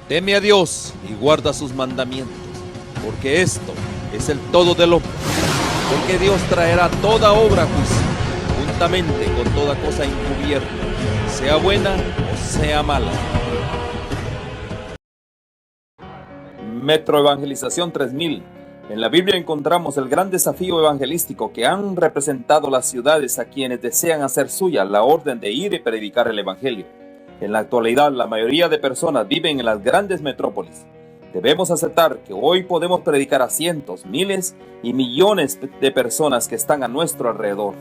Teme a Dios y guarda sus mandamientos, porque esto es el todo del hombre. Porque Dios traerá toda obra a juicio, juntamente con toda cosa encubierta, sea buena o sea mala. Metro Evangelización 3000. En la Biblia encontramos el gran desafío evangelístico que han representado las ciudades a quienes desean hacer suya la orden de ir y predicar el evangelio. En la actualidad, la mayoría de personas viven en las grandes metrópolis. Debemos aceptar que hoy podemos predicar a cientos, miles y millones de personas que están a nuestro alrededor.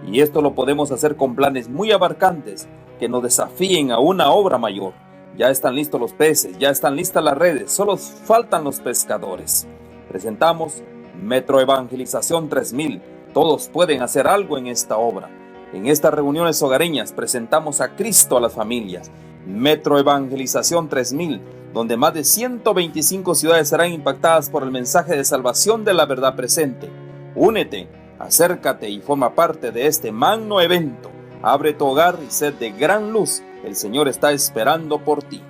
Y esto lo podemos hacer con planes muy abarcantes que nos desafíen a una obra mayor. Ya están listos los peces, ya están listas las redes, solo faltan los pescadores. Presentamos Metro Evangelización 3000. Todos pueden hacer algo en esta obra. En estas reuniones hogareñas presentamos a Cristo a las familias. Metro Evangelización 3000, donde más de 125 ciudades serán impactadas por el mensaje de salvación de la verdad presente. Únete, acércate y forma parte de este magno evento. Abre tu hogar y sed de gran luz. El Señor está esperando por ti.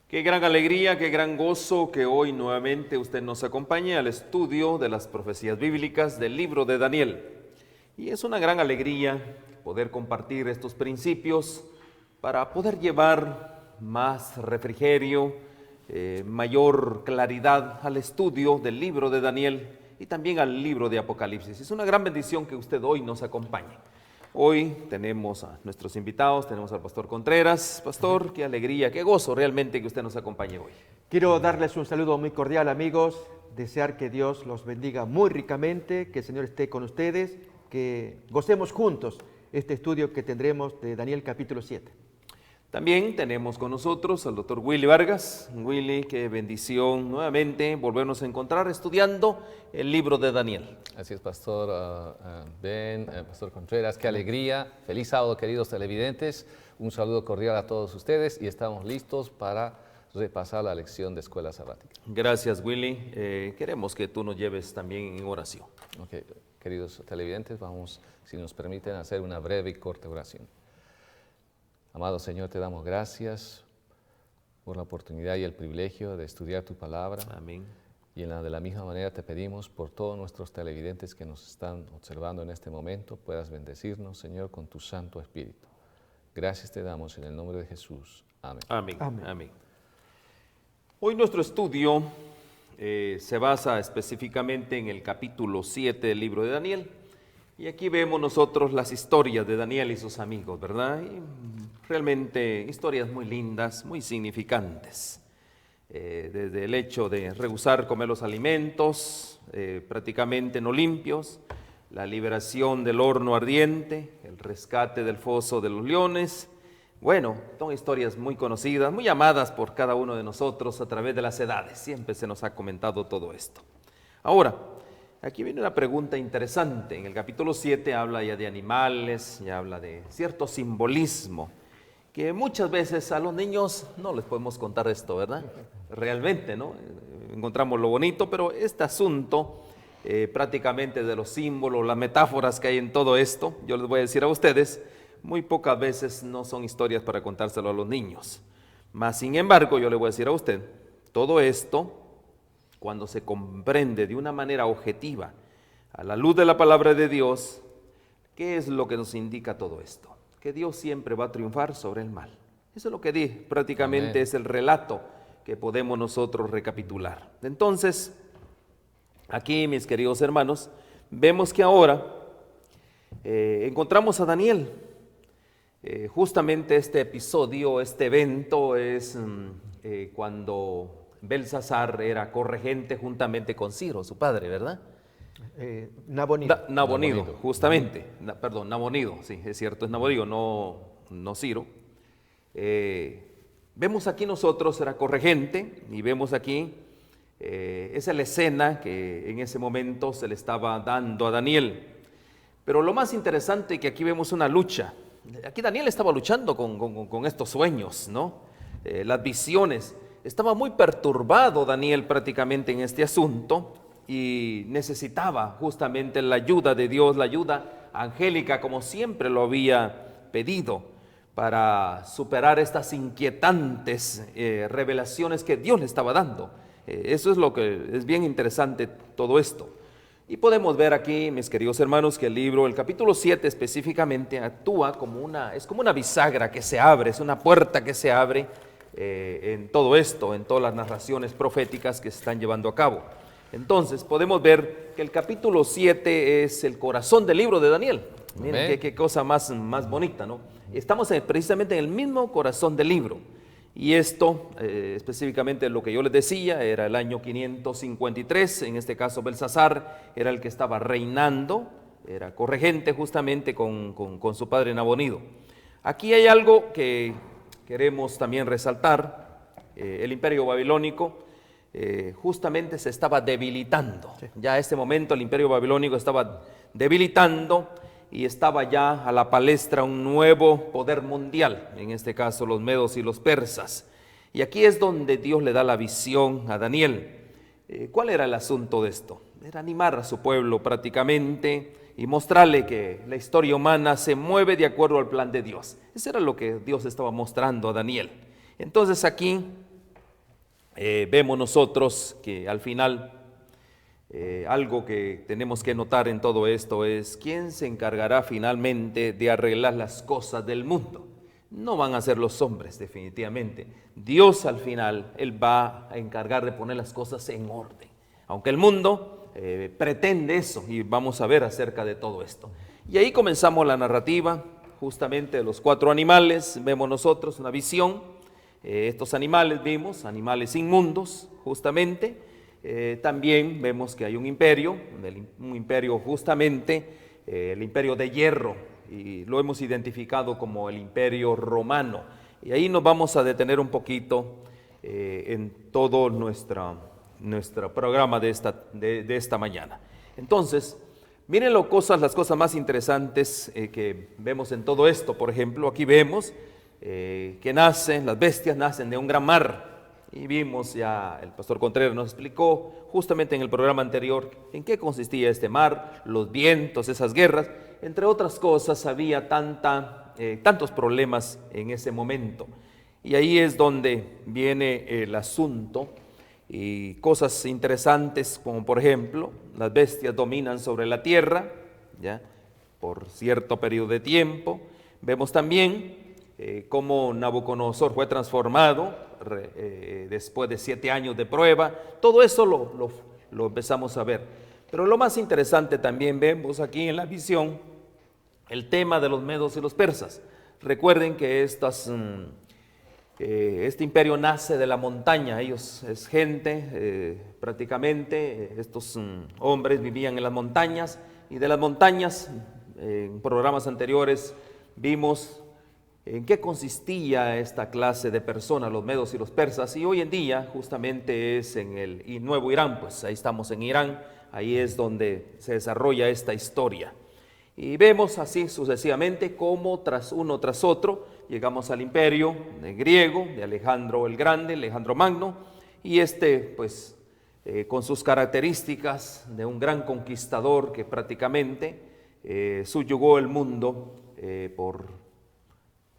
Qué gran alegría, qué gran gozo que hoy nuevamente usted nos acompañe al estudio de las profecías bíblicas del libro de Daniel. Y es una gran alegría poder compartir estos principios para poder llevar más refrigerio, mayor claridad al estudio del libro de Daniel y también al libro de Apocalipsis. Es una gran bendición que usted hoy nos acompañe. Hoy tenemos a nuestros invitados, tenemos al pastor Contreras. Pastor, qué alegría, qué gozo realmente que usted nos acompañe hoy. Quiero darles un saludo muy cordial, amigos, desear que Dios los bendiga muy ricamente, que el Señor esté con ustedes, que gocemos juntos este estudio que tendremos de Daniel capítulo 7. También tenemos con nosotros al doctor Willy Vargas. Willy, qué bendición nuevamente volvernos a encontrar estudiando el libro de Daniel. Así es, Pastor Pastor Contreras, qué alegría. Feliz sábado, queridos televidentes. Un saludo cordial a todos ustedes y estamos listos para repasar la lección de Escuela Sabática. Gracias, Willy. Queremos que tú nos lleves también en oración. Okay. Queridos televidentes, vamos, si nos permiten, hacer una breve y corta oración. Amado Señor, te damos gracias por la oportunidad y el privilegio de estudiar tu palabra. Amén. Y de la misma manera te pedimos por todos nuestros televidentes que nos están observando en este momento, puedas bendecirnos, Señor, con tu Santo Espíritu. Gracias te damos en el nombre de Jesús. Amén. Amén. Amén. Amén. Hoy nuestro estudio se basa específicamente en el capítulo 7 del libro de Daniel. Y aquí vemos nosotros las historias de Daniel y sus amigos, ¿verdad? Y realmente historias muy lindas, muy significantes. Desde el hecho de rehusar comer los alimentos prácticamente no limpios, la liberación del horno ardiente, el rescate del foso de los leones. Bueno, son historias muy conocidas, muy amadas por cada uno de nosotros a través de las edades. Siempre se nos ha comentado todo esto. Ahora, aquí viene una pregunta interesante. En el capítulo 7 habla ya de animales, ya habla de cierto simbolismo, que muchas veces a los niños no les podemos contar esto, ¿verdad? Realmente, ¿no? Encontramos lo bonito, pero este asunto prácticamente de los símbolos, las metáforas que hay en todo esto, yo les voy a decir a ustedes, muy pocas veces no son historias para contárselo a los niños. Mas, sin embargo, yo le voy a decir a usted, todo esto, cuando se comprende de una manera objetiva, a la luz de la palabra de Dios, ¿qué es lo que nos indica todo esto? Que Dios siempre va a triunfar sobre el mal. Eso es lo que prácticamente Amén. Es el relato que podemos nosotros recapitular. Entonces, aquí, mis queridos hermanos, vemos que ahora encontramos a Daniel. Justamente este episodio, este evento es cuando Belsasar era corregente juntamente con Ciro, su padre, ¿verdad? Nabonido, justamente. Nabonido, sí, es cierto, es Nabonido, no Ciro. Vemos aquí nosotros, era corregente, y vemos aquí, esa es la escena que en ese momento se le estaba dando a Daniel. Pero lo más interesante es que aquí vemos una lucha. Aquí Daniel estaba luchando con estos sueños, ¿no? Las visiones. Estaba muy perturbado Daniel prácticamente en este asunto, y necesitaba justamente la ayuda de Dios, la ayuda angélica, como siempre lo había pedido, para superar estas inquietantes revelaciones que Dios le estaba dando. Eso es lo que es bien interesante todo esto. Y podemos ver aquí, mis queridos hermanos, que el capítulo 7 específicamente, actúa como es como una bisagra que se abre, es una puerta que se abre en todo esto, en todas las narraciones proféticas que se están llevando a cabo. Entonces, podemos ver que el capítulo 7 es el corazón del libro de Daniel. Miren qué cosa más bonita, ¿no? Estamos precisamente en el mismo corazón del libro. Y esto, específicamente lo que yo les decía, era el año 553, en este caso Belsasar era el que estaba reinando, era corregente justamente con su padre Nabonido. Aquí hay algo que queremos también resaltar. El imperio babilónico justamente se estaba debilitando. Sí. Ya a este momento el imperio babilónico estaba debilitando y estaba ya a la palestra un nuevo poder mundial, en este caso los medos y los persas. Y aquí es donde Dios le da la visión a Daniel. ¿Cuál era el asunto de esto? Era animar a su pueblo prácticamente y mostrarle que la historia humana se mueve de acuerdo al plan de Dios. Eso era lo que Dios estaba mostrando a Daniel. Entonces aquí vemos nosotros que al final algo que tenemos que notar en todo esto es quién se encargará finalmente de arreglar las cosas del mundo. No van a ser los hombres, definitivamente. Dios al final, Él va a encargar de poner las cosas en orden. Aunque el mundo pretende eso, y vamos a ver acerca de todo esto. Y ahí comenzamos la narrativa, justamente de los 4 animales. Vemos nosotros una visión. Estos animales vimos, animales inmundos, justamente. También vemos que hay un imperio justamente, el imperio de hierro, y lo hemos identificado como el imperio romano. Y ahí nos vamos a detener un poquito en todo nuestro programa de esta mañana. Entonces, miren las cosas más interesantes que vemos en todo esto. Por ejemplo, aquí vemos que las bestias nacen de un gran mar. Y vimos ya, el pastor Contreras nos explicó justamente en el programa anterior en qué consistía este mar, los vientos, esas guerras. Entre otras cosas, había tantos problemas en ese momento. Y ahí es donde viene el asunto y cosas interesantes como por ejemplo, las bestias dominan sobre la tierra, ¿ya? Por cierto periodo de tiempo. Vemos también cómo Nabucodonosor fue transformado después de 7 años de prueba. Todo eso lo empezamos a ver. Pero lo más interesante también vemos aquí en la visión el tema de los medos y los persas. Recuerden que este imperio nace de la montaña. Ellos es gente, prácticamente, estos hombres vivían en las montañas, y de las montañas, en programas anteriores, vimos en qué consistía esta clase de personas, los medos y los persas, y hoy en día justamente es en el nuevo Irán. Pues ahí estamos en Irán, ahí es donde se desarrolla esta historia. Y vemos así sucesivamente cómo uno tras otro llegamos al imperio griego de Alejandro el Grande, Alejandro Magno, y pues con sus características de un gran conquistador que prácticamente subyugó el mundo por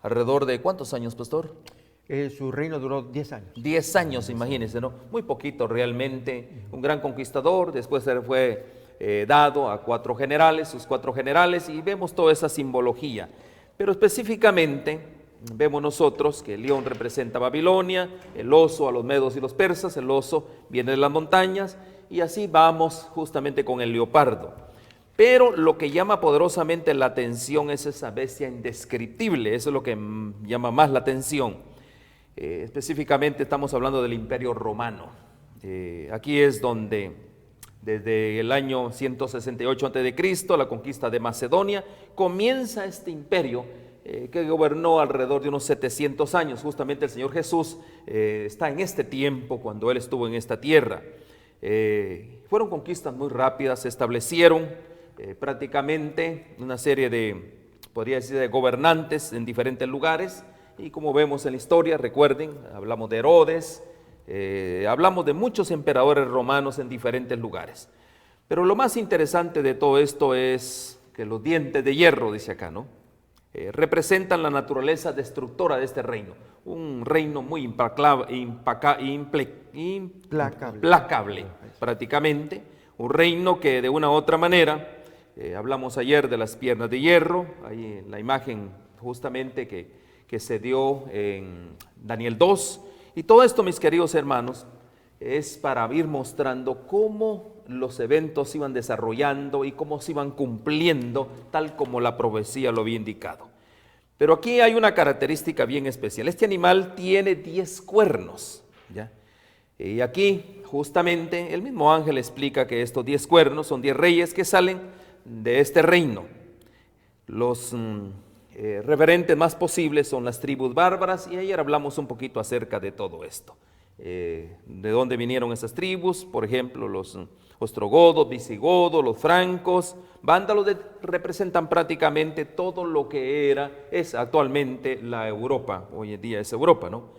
alrededor de ¿cuántos años, pastor? Su reino duró 10 años. 10 años, imagínense, ¿no? Muy poquito realmente, un gran conquistador. Después se fue dado a sus 4 generales, y vemos toda esa simbología. Pero específicamente vemos nosotros que el león representa a Babilonia, el oso a los medos y los persas, el oso viene de las montañas, y así vamos justamente con el leopardo. Pero lo que llama poderosamente la atención es esa bestia indescriptible. Eso es lo que llama más la atención. Específicamente estamos hablando del imperio romano. Aquí es donde desde el año 168 a.C., la conquista de Macedonia, comienza este imperio que gobernó alrededor de unos 700 años. Justamente el Señor Jesús está en este tiempo cuando Él estuvo en esta tierra. Fueron conquistas muy rápidas, se establecieron prácticamente una serie podría decir, de gobernantes en diferentes lugares, y como vemos en la historia, recuerden, hablamos de Herodes, hablamos de muchos emperadores romanos en diferentes lugares. Pero lo más interesante de todo esto es que los dientes de hierro, dice acá, ¿no? Representan la naturaleza destructora de este reino. Un reino muy implacable, prácticamente. Un reino que de una u otra manera, hablamos ayer de las piernas de hierro, ahí en la imagen justamente que se dio en Daniel 2. Y todo esto, mis queridos hermanos, es para ir mostrando cómo los eventos se iban desarrollando y cómo se iban cumpliendo tal como la profecía lo había indicado. Pero aquí hay una característica bien especial. Este animal tiene 10 cuernos, ¿ya? Y aquí justamente el mismo ángel explica que estos 10 cuernos son 10 reyes que salen de este reino. Los referentes más posibles son las tribus bárbaras, y ayer hablamos un poquito acerca de todo esto. De dónde vinieron esas tribus, por ejemplo, los ostrogodos, visigodos, los francos, vándalos, representan prácticamente todo lo que es actualmente la Europa, hoy en día es Europa, ¿no?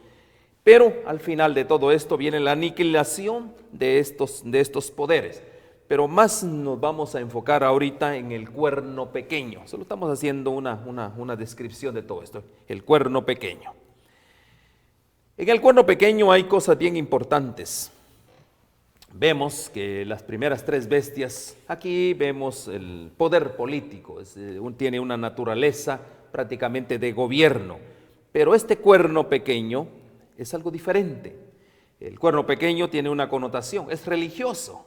Pero al final de todo esto viene la aniquilación de estos poderes. Pero más nos vamos a enfocar ahorita en el cuerno pequeño. Solo estamos haciendo una descripción de todo esto, el cuerno pequeño. En el cuerno pequeño hay cosas bien importantes. Vemos que las primeras 3 bestias, aquí vemos el poder político, tiene una naturaleza prácticamente de gobierno, pero este cuerno pequeño es algo diferente. El cuerno pequeño tiene una connotación, es religioso.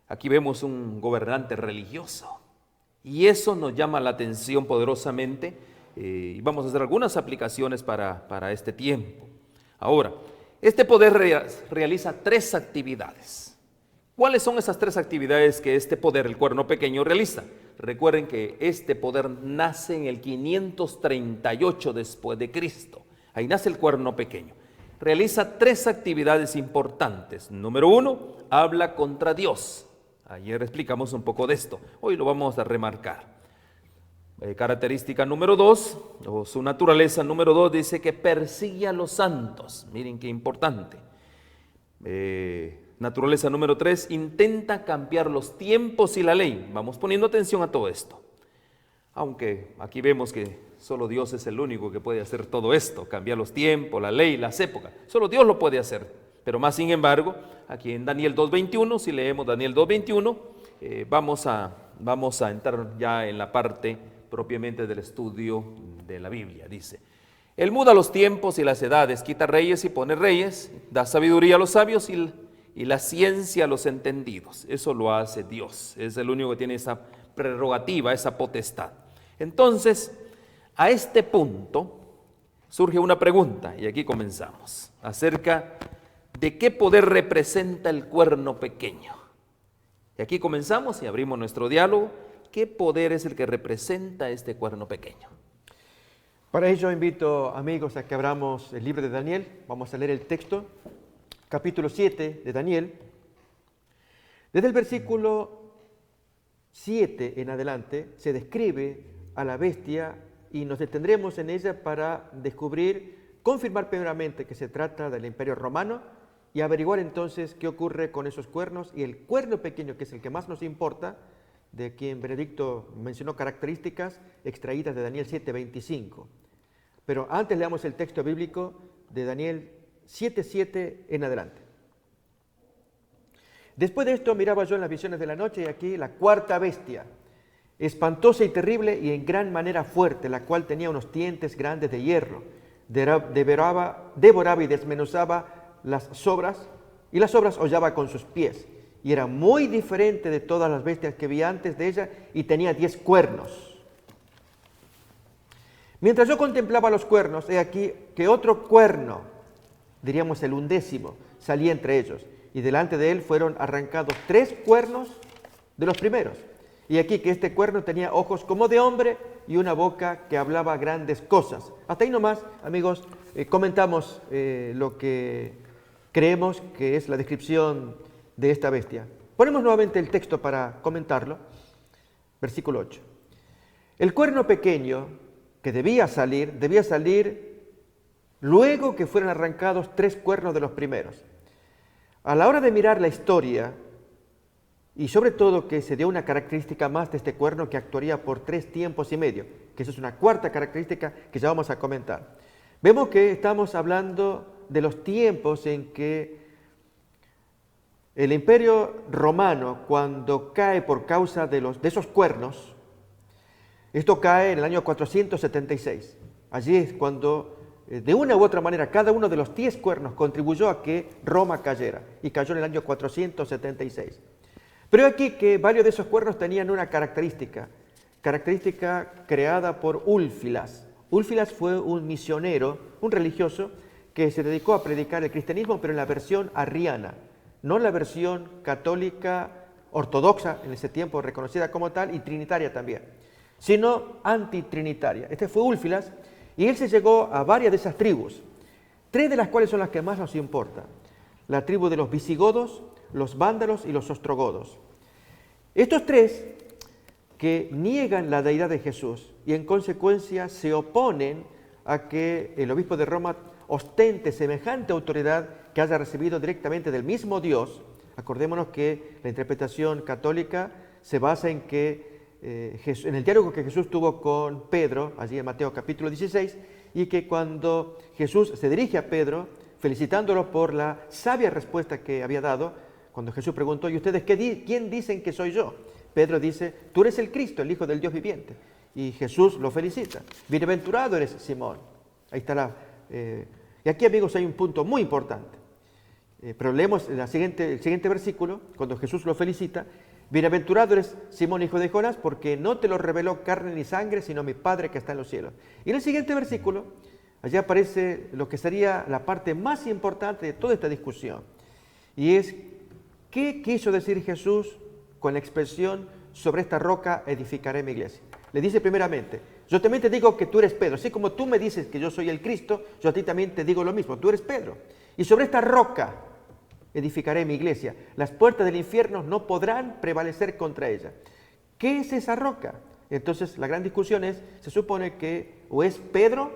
Aquí vemos un gobernante religioso, y eso nos llama la atención poderosamente. Y vamos a hacer algunas aplicaciones para este tiempo. Ahora, este poder realiza 3 actividades. ¿Cuáles son esas 3 actividades que este poder, el cuerno pequeño, realiza? Recuerden que este poder nace en el 538 después de Cristo. Ahí nace el cuerno pequeño. Realiza 3 actividades importantes. Número 1, habla contra Dios. Ayer explicamos un poco de esto. Hoy lo vamos a remarcar. Característica número 2, o su naturaleza número 2, dice que persigue a los santos. Miren qué importante. Naturaleza número 3, intenta cambiar los tiempos y la ley. Vamos poniendo atención a todo esto. Aunque aquí vemos que solo Dios es el único que puede hacer todo esto, cambiar los tiempos, la ley, las épocas. Solo Dios lo puede hacer. Pero más sin embargo, aquí en Daniel 2.21, si leemos Daniel 2.21, vamos a entrar ya en la parte propiamente del estudio de la Biblia. Dice: Él muda los tiempos y las edades, quita reyes y pone reyes, da sabiduría a los sabios y la ciencia a los entendidos. Eso lo hace Dios, es el único que tiene esa prerrogativa, esa potestad. Entonces, a este punto surge una pregunta, y aquí comenzamos, acerca de qué poder representa el cuerno pequeño. Y aquí comenzamos y abrimos nuestro diálogo. ¿Qué poder es el que representa este cuerno pequeño? Para ello invito, amigos, a que abramos el libro de Daniel. Vamos a leer el texto, capítulo 7 de Daniel. Desde el versículo 7 en adelante se describe a la bestia y nos detendremos en ella para descubrir, confirmar primeramente que se trata del Imperio Romano y averiguar entonces qué ocurre con esos cuernos y el cuerno pequeño, que es el que más nos importa, de quien Benedicto mencionó características extraídas de Daniel 7:25. Pero antes leamos el texto bíblico de Daniel 7:7 en adelante. Después de esto miraba yo en las visiones de la noche, y aquí la cuarta bestia, espantosa y terrible y en gran manera fuerte, la cual tenía unos dientes grandes de hierro, devoraba y desmenuzaba las sobras, y las sobras hollaba con sus pies. Y era muy diferente de todas las bestias que vi antes de ella, y tenía 10 cuernos. Mientras yo contemplaba los cuernos, he aquí que otro cuerno, diríamos el 11º, salía entre ellos, y delante de él fueron arrancados 3 cuernos de los primeros. Y aquí que este cuerno tenía ojos como de hombre y una boca que hablaba grandes cosas. Hasta ahí nomás, amigos, comentamos lo que creemos que es la descripción de esta bestia. Ponemos nuevamente el texto para comentarlo. Versículo 8. El cuerno pequeño que debía salir luego que fueran arrancados 3 cuernos de los primeros. A la hora de mirar la historia y sobre todo que se dio una característica más de este cuerno que actuaría por 3 tiempos y medio, que esa es una cuarta característica que ya vamos a comentar. Vemos que estamos hablando de los tiempos en que el imperio romano, cuando cae por causa de esos cuernos, esto cae en el año 476. Allí es cuando, de una u otra manera, cada uno de los 10 cuernos contribuyó a que Roma cayera, y cayó en el año 476. Pero aquí que varios de esos cuernos tenían una característica creada por Úlfilas. Úlfilas fue un misionero, un religioso, que se dedicó a predicar el cristianismo, pero en la versión arriana, no la versión católica ortodoxa, en ese tiempo reconocida como tal, y trinitaria también, sino antitrinitaria. Este fue Úlfilas, y él se llegó a varias de esas tribus, 3 de las cuales son las que más nos importan: la tribu de los visigodos, los vándalos y los ostrogodos. Estos 3 que niegan la deidad de Jesús y en consecuencia se oponen a que el obispo de Roma ostente semejante autoridad que haya recibido directamente del mismo Dios. Acordémonos que la interpretación católica se basa en que en el diálogo que Jesús tuvo con Pedro, allí en Mateo capítulo 16, y que cuando Jesús se dirige a Pedro, felicitándolo por la sabia respuesta que había dado, cuando Jesús preguntó: ¿y ustedes quién dicen que soy yo? Pedro dice: tú eres el Cristo, el Hijo del Dios viviente. Y Jesús lo felicita: bienaventurado eres, Simón. Ahí está y aquí, amigos, hay un punto muy importante. Pero leemos el siguiente versículo, cuando Jesús lo felicita: bienaventurado eres, Simón, hijo de Jonás, porque no te lo reveló carne ni sangre, sino mi Padre que está en los cielos. Y en el siguiente versículo, allá aparece lo que sería la parte más importante de toda esta discusión. Y es: ¿qué quiso decir Jesús con la expresión sobre esta roca edificaré mi iglesia? Le dice primeramente: yo también te digo que tú eres Pedro, así como tú me dices que yo soy el Cristo, yo a ti también te digo lo mismo, tú eres Pedro. Y sobre esta roca edificaré mi iglesia, las puertas del infierno no podrán prevalecer contra ella. ¿Qué es esa roca? Entonces la gran discusión es, se supone que o es Pedro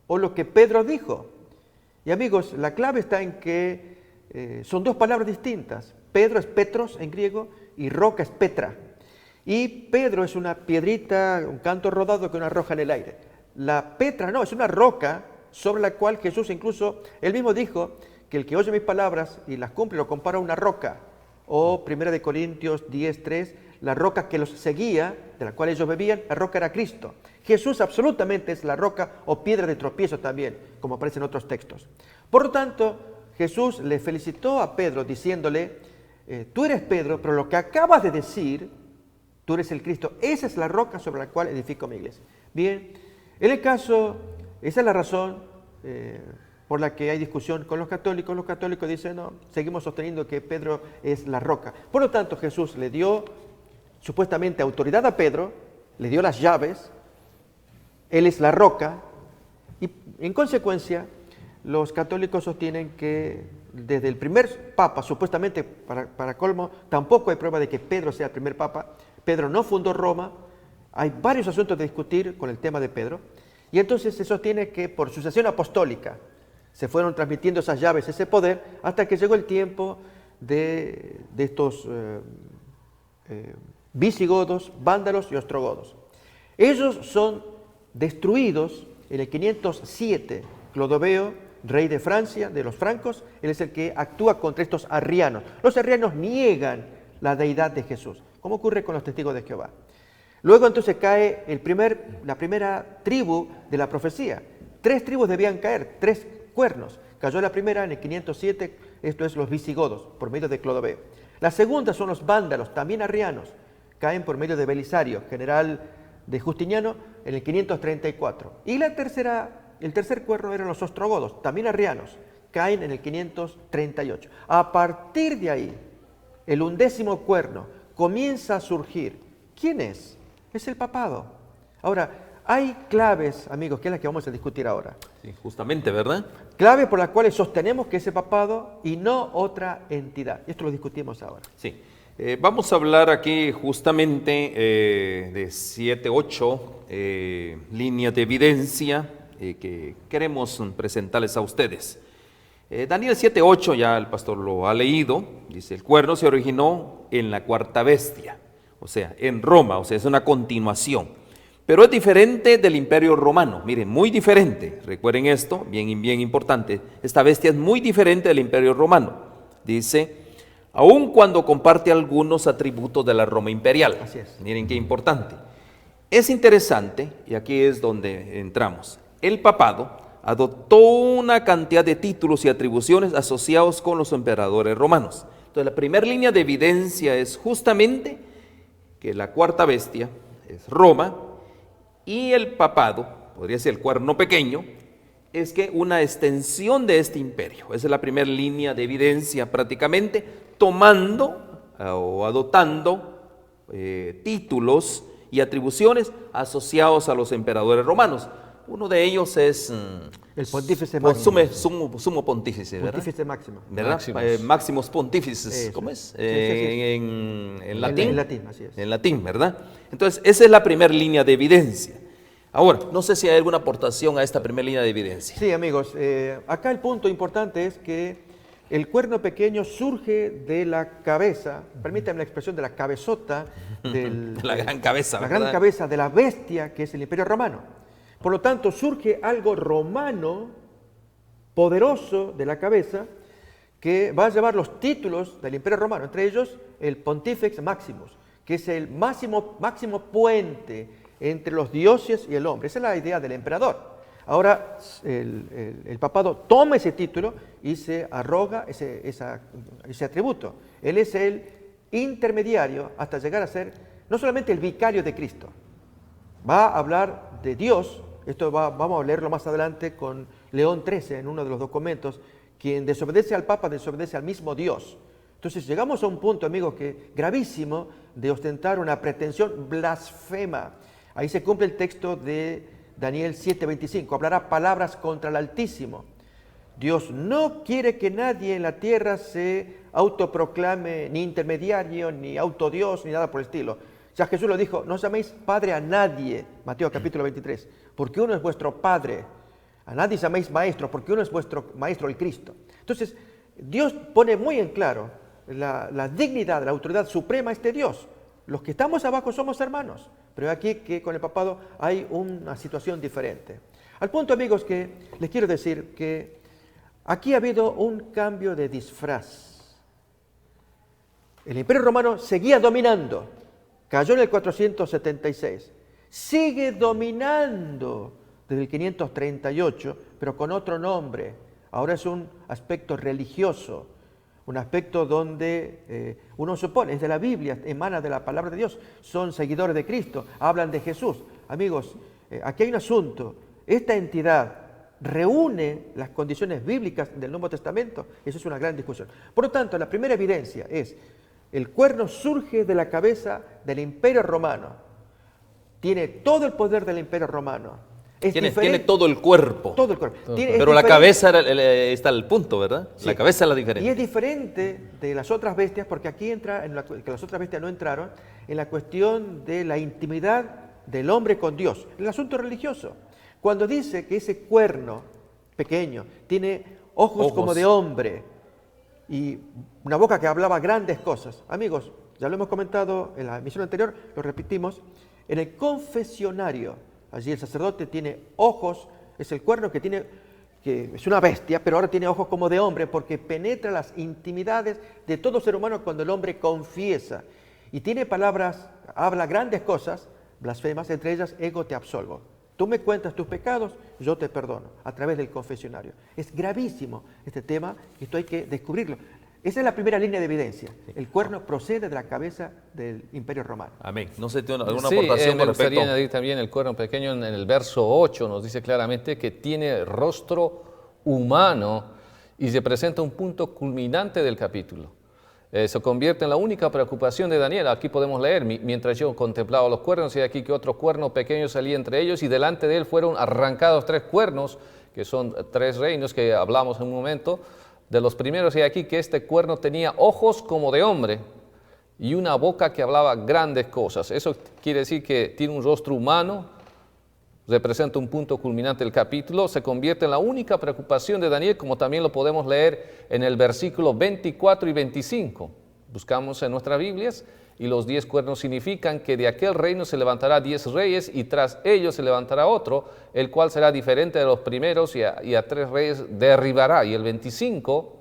o lo que Pedro dijo. Y amigos, la clave está en que son 2 palabras distintas. Pedro es Petros en griego y roca es Petra. Y Pedro es una piedrita, un canto rodado que una arroja en el aire. La Petra no, es una roca sobre la cual Jesús incluso, él mismo dijo que el que oye mis palabras y las cumple lo compara a una roca. O 1 Corintios 10:3, la roca que los seguía, de la cual ellos bebían, la roca era Cristo. Jesús absolutamente es la roca o piedra de tropiezo también, como aparece en otros textos. Por lo tanto, Jesús le felicitó a Pedro diciéndole: tú eres Pedro, pero lo que acabas de decir, tú eres el Cristo. Esa es la roca sobre la cual edifico mi iglesia. Bien, en el caso, esa es la razón por la que hay discusión con los católicos. Los católicos dicen: no, seguimos sosteniendo que Pedro es la roca. Por lo tanto, Jesús le dio supuestamente autoridad a Pedro, le dio las llaves, él es la roca, y en consecuencia los católicos sostienen que desde el primer papa, supuestamente para colmo, tampoco hay prueba de que Pedro sea el primer papa. Pedro no fundó Roma, hay varios asuntos de discutir con el tema de Pedro, y entonces se sostiene que por sucesión apostólica se fueron transmitiendo esas llaves, ese poder, hasta que llegó el tiempo de estos visigodos, vándalos y ostrogodos. Ellos son destruidos en el 507. Clodoveo, rey de Francia, de los francos, él es el que actúa contra estos arrianos. Los arrianos niegan la deidad de Jesús, como ocurre con los testigos de Jehová. Luego entonces cae la primera tribu de la profecía. 3 tribus debían caer, 3 cuernos. Cayó la primera en el 507, esto es los visigodos, por medio de Clodoveo. La segunda son los vándalos, también arrianos, caen por medio de Belisario, general de Justiniano, en el 534. Y el tercer cuerno eran los ostrogodos, también arrianos, caen en el 538. A partir de ahí, el 11º cuerno comienza a surgir. ¿Quién es? Es el papado. Ahora, hay claves, amigos, que es la que vamos a discutir ahora. Sí, justamente, ¿verdad? Claves por las cuales sostenemos que es el papado y no otra entidad. Y esto lo discutimos ahora. Sí. Vamos a hablar aquí justamente de 7, 8 líneas de evidencia que queremos presentarles a ustedes. Daniel 7:8, ya el pastor lo ha leído, dice, el cuerno se originó en la cuarta bestia, o sea, en Roma, o sea, es una continuación. Pero es diferente del imperio romano, miren, muy diferente, recuerden esto, bien importante, esta bestia es muy diferente del imperio romano, dice, aun cuando comparte algunos atributos de la Roma imperial. Así es. Miren qué importante. Es interesante, y aquí es donde entramos, el papado adoptó una cantidad de títulos y atribuciones asociados con los emperadores romanos. Entonces la primera línea de evidencia es justamente que la cuarta bestia es Roma y el papado, podría ser el cuerno pequeño, es que una extensión de este imperio. Esa es la primera línea de evidencia prácticamente, tomando o adoptando títulos y atribuciones asociados a los emperadores romanos. Uno de ellos es el pontífice máximo. Sumo pontífice, ¿verdad? Pontífice máximo. ¿Verdad? Máximos pontífices, ¿cómo es? Sí. En latín. En latín, así es. En latín, ¿verdad? Entonces, esa es la primera línea de evidencia. Ahora, no sé si hay alguna aportación a esta primera línea de evidencia. Sí, amigos, acá el punto importante es que el cuerno pequeño surge de la cabeza, permítanme la expresión, de la cabezota, De la gran cabeza, la ¿verdad? gran cabeza de la bestia que es el Imperio Romano. Por lo tanto, surge algo romano, poderoso de la cabeza, que va a llevar los títulos del Imperio Romano, entre ellos el Pontifex Maximus, que es el máximo puente entre los dioses y el hombre. Esa es la idea del emperador. Ahora el papado toma ese título y se arroga ese atributo. Él es el intermediario hasta llegar a ser no solamente el vicario de Cristo, va a hablar de Dios. Esto vamos a leerlo más adelante con León XIII en uno de los documentos. Quien desobedece al Papa desobedece al mismo Dios. Entonces llegamos a un punto, amigos, que gravísimo de ostentar una pretensión blasfema. Ahí se cumple el texto de Daniel 7:25. Hablará palabras contra el Altísimo. Dios no quiere que nadie en la tierra se autoproclame ni intermediario, ni autodios, ni nada por el estilo. Ya Jesús lo dijo, no llaméis padre a nadie, Mateo capítulo 23, porque uno es vuestro padre. A nadie llaméis maestro, porque uno es vuestro maestro, el Cristo. Entonces, Dios pone muy en claro la dignidad, la autoridad suprema es de Dios. Los que estamos abajo somos hermanos, pero aquí que con el papado hay una situación diferente. Al punto, amigos, que les quiero decir que aquí ha habido un cambio de disfraz. El Imperio Romano seguía dominando. Cayó en el 476, sigue dominando desde el 538, pero con otro nombre. Ahora es un aspecto religioso, un aspecto donde uno supone, es de la Biblia, emana de la palabra de Dios, son seguidores de Cristo, hablan de Jesús. Amigos, aquí hay un asunto, esta entidad reúne las condiciones bíblicas del Nuevo Testamento, eso es una gran discusión. Por lo tanto, la primera evidencia es el cuerno surge de la cabeza del Imperio Romano. Tiene todo el poder del Imperio Romano. Tiene todo el cuerpo. Todo el cuerpo. Pero la cabeza está el punto, ¿verdad? Sí. La cabeza es la diferente. Y es diferente de las otras bestias, porque aquí entra, que las otras bestias no entraron, en la cuestión de la intimidad del hombre con Dios. El asunto religioso. Cuando dice que ese cuerno pequeño tiene ojos como de hombre, y una boca que hablaba grandes cosas. Amigos, ya lo hemos comentado en la emisión anterior, lo repetimos, en el confesionario, allí el sacerdote tiene ojos, es el cuerno que es una bestia, pero ahora tiene ojos como de hombre, porque penetra las intimidades de todo ser humano cuando el hombre confiesa. Y tiene palabras, habla grandes cosas, blasfemas, entre ellas, ego te absolvo. Tú me cuentas tus pecados, yo te perdono, a través del confesionario. Es gravísimo este tema, y esto hay que descubrirlo. Esa es la primera línea de evidencia. El cuerno procede de la cabeza del Imperio Romano. Amén. No sé, ¿tiene alguna aportación me gustaría añadir también el cuerno pequeño en el verso 8, nos dice claramente que tiene rostro humano y se presenta un punto culminante del capítulo. Se convierte en la única preocupación de Daniel. Aquí podemos leer, mientras yo contemplaba los cuernos, y aquí que otro cuerno pequeño salía entre ellos, y delante de él fueron arrancados 3 cuernos, que son 3 reinos que hablamos en un momento. De los primeros, y aquí que este cuerno tenía ojos como de hombre y una boca que hablaba grandes cosas. Eso quiere decir que tiene un rostro humano, representa un punto culminante del capítulo, se convierte en la única preocupación de Daniel, como también lo podemos leer en el versículo 24 y 25. Buscamos en nuestras Biblias, y los 10 cuernos significan que de aquel reino se levantará 10 reyes, y tras ellos se levantará otro, el cual será diferente de los primeros, y a 3 reyes derribará. Y el 25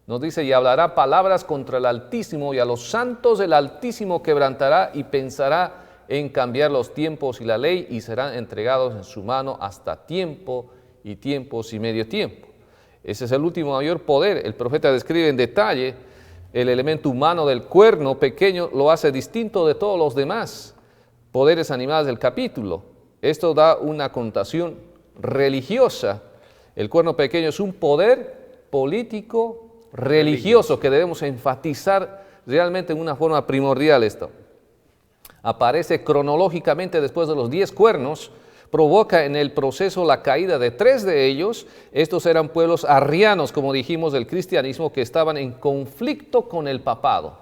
nos dice, y hablará palabras contra el Altísimo, y a los santos del Altísimo quebrantará, y pensará en cambiar los tiempos y la ley, y serán entregados en su mano hasta tiempo y tiempos y medio tiempo. Ese es el último mayor poder. El profeta describe en detalle el elemento humano del cuerno pequeño, lo hace distinto de todos los demás poderes animales del capítulo. Esto da una connotación religiosa. El cuerno pequeño es un poder político religioso que debemos enfatizar realmente en una forma primordial esto. Aparece cronológicamente después de los 10 cuernos, provoca en el proceso la caída de 3 de ellos. Estos eran pueblos arrianos, como dijimos, del cristianismo, que estaban en conflicto con el papado.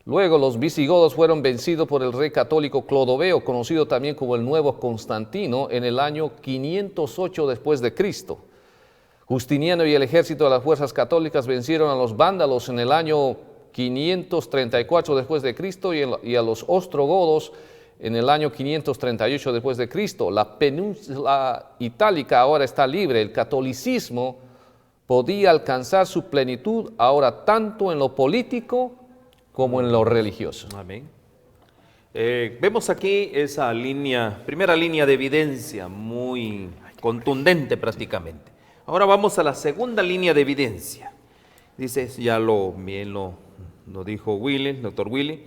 Luego los visigodos fueron vencidos por el rey católico Clodoveo, conocido también como el Nuevo Constantino, en el año 508 después de Cristo. Justiniano y el ejército de las fuerzas católicas vencieron a los vándalos en el año 534 después de Cristo y a los ostrogodos en el año 538 después de Cristo. La península itálica ahora está libre. El catolicismo podía alcanzar su plenitud ahora tanto en lo político como en lo religioso. Amén. Vemos aquí esa primera línea de evidencia muy contundente prácticamente. Ahora vamos a la segunda línea de evidencia. Dice, bien lo dijo el doctor Willy,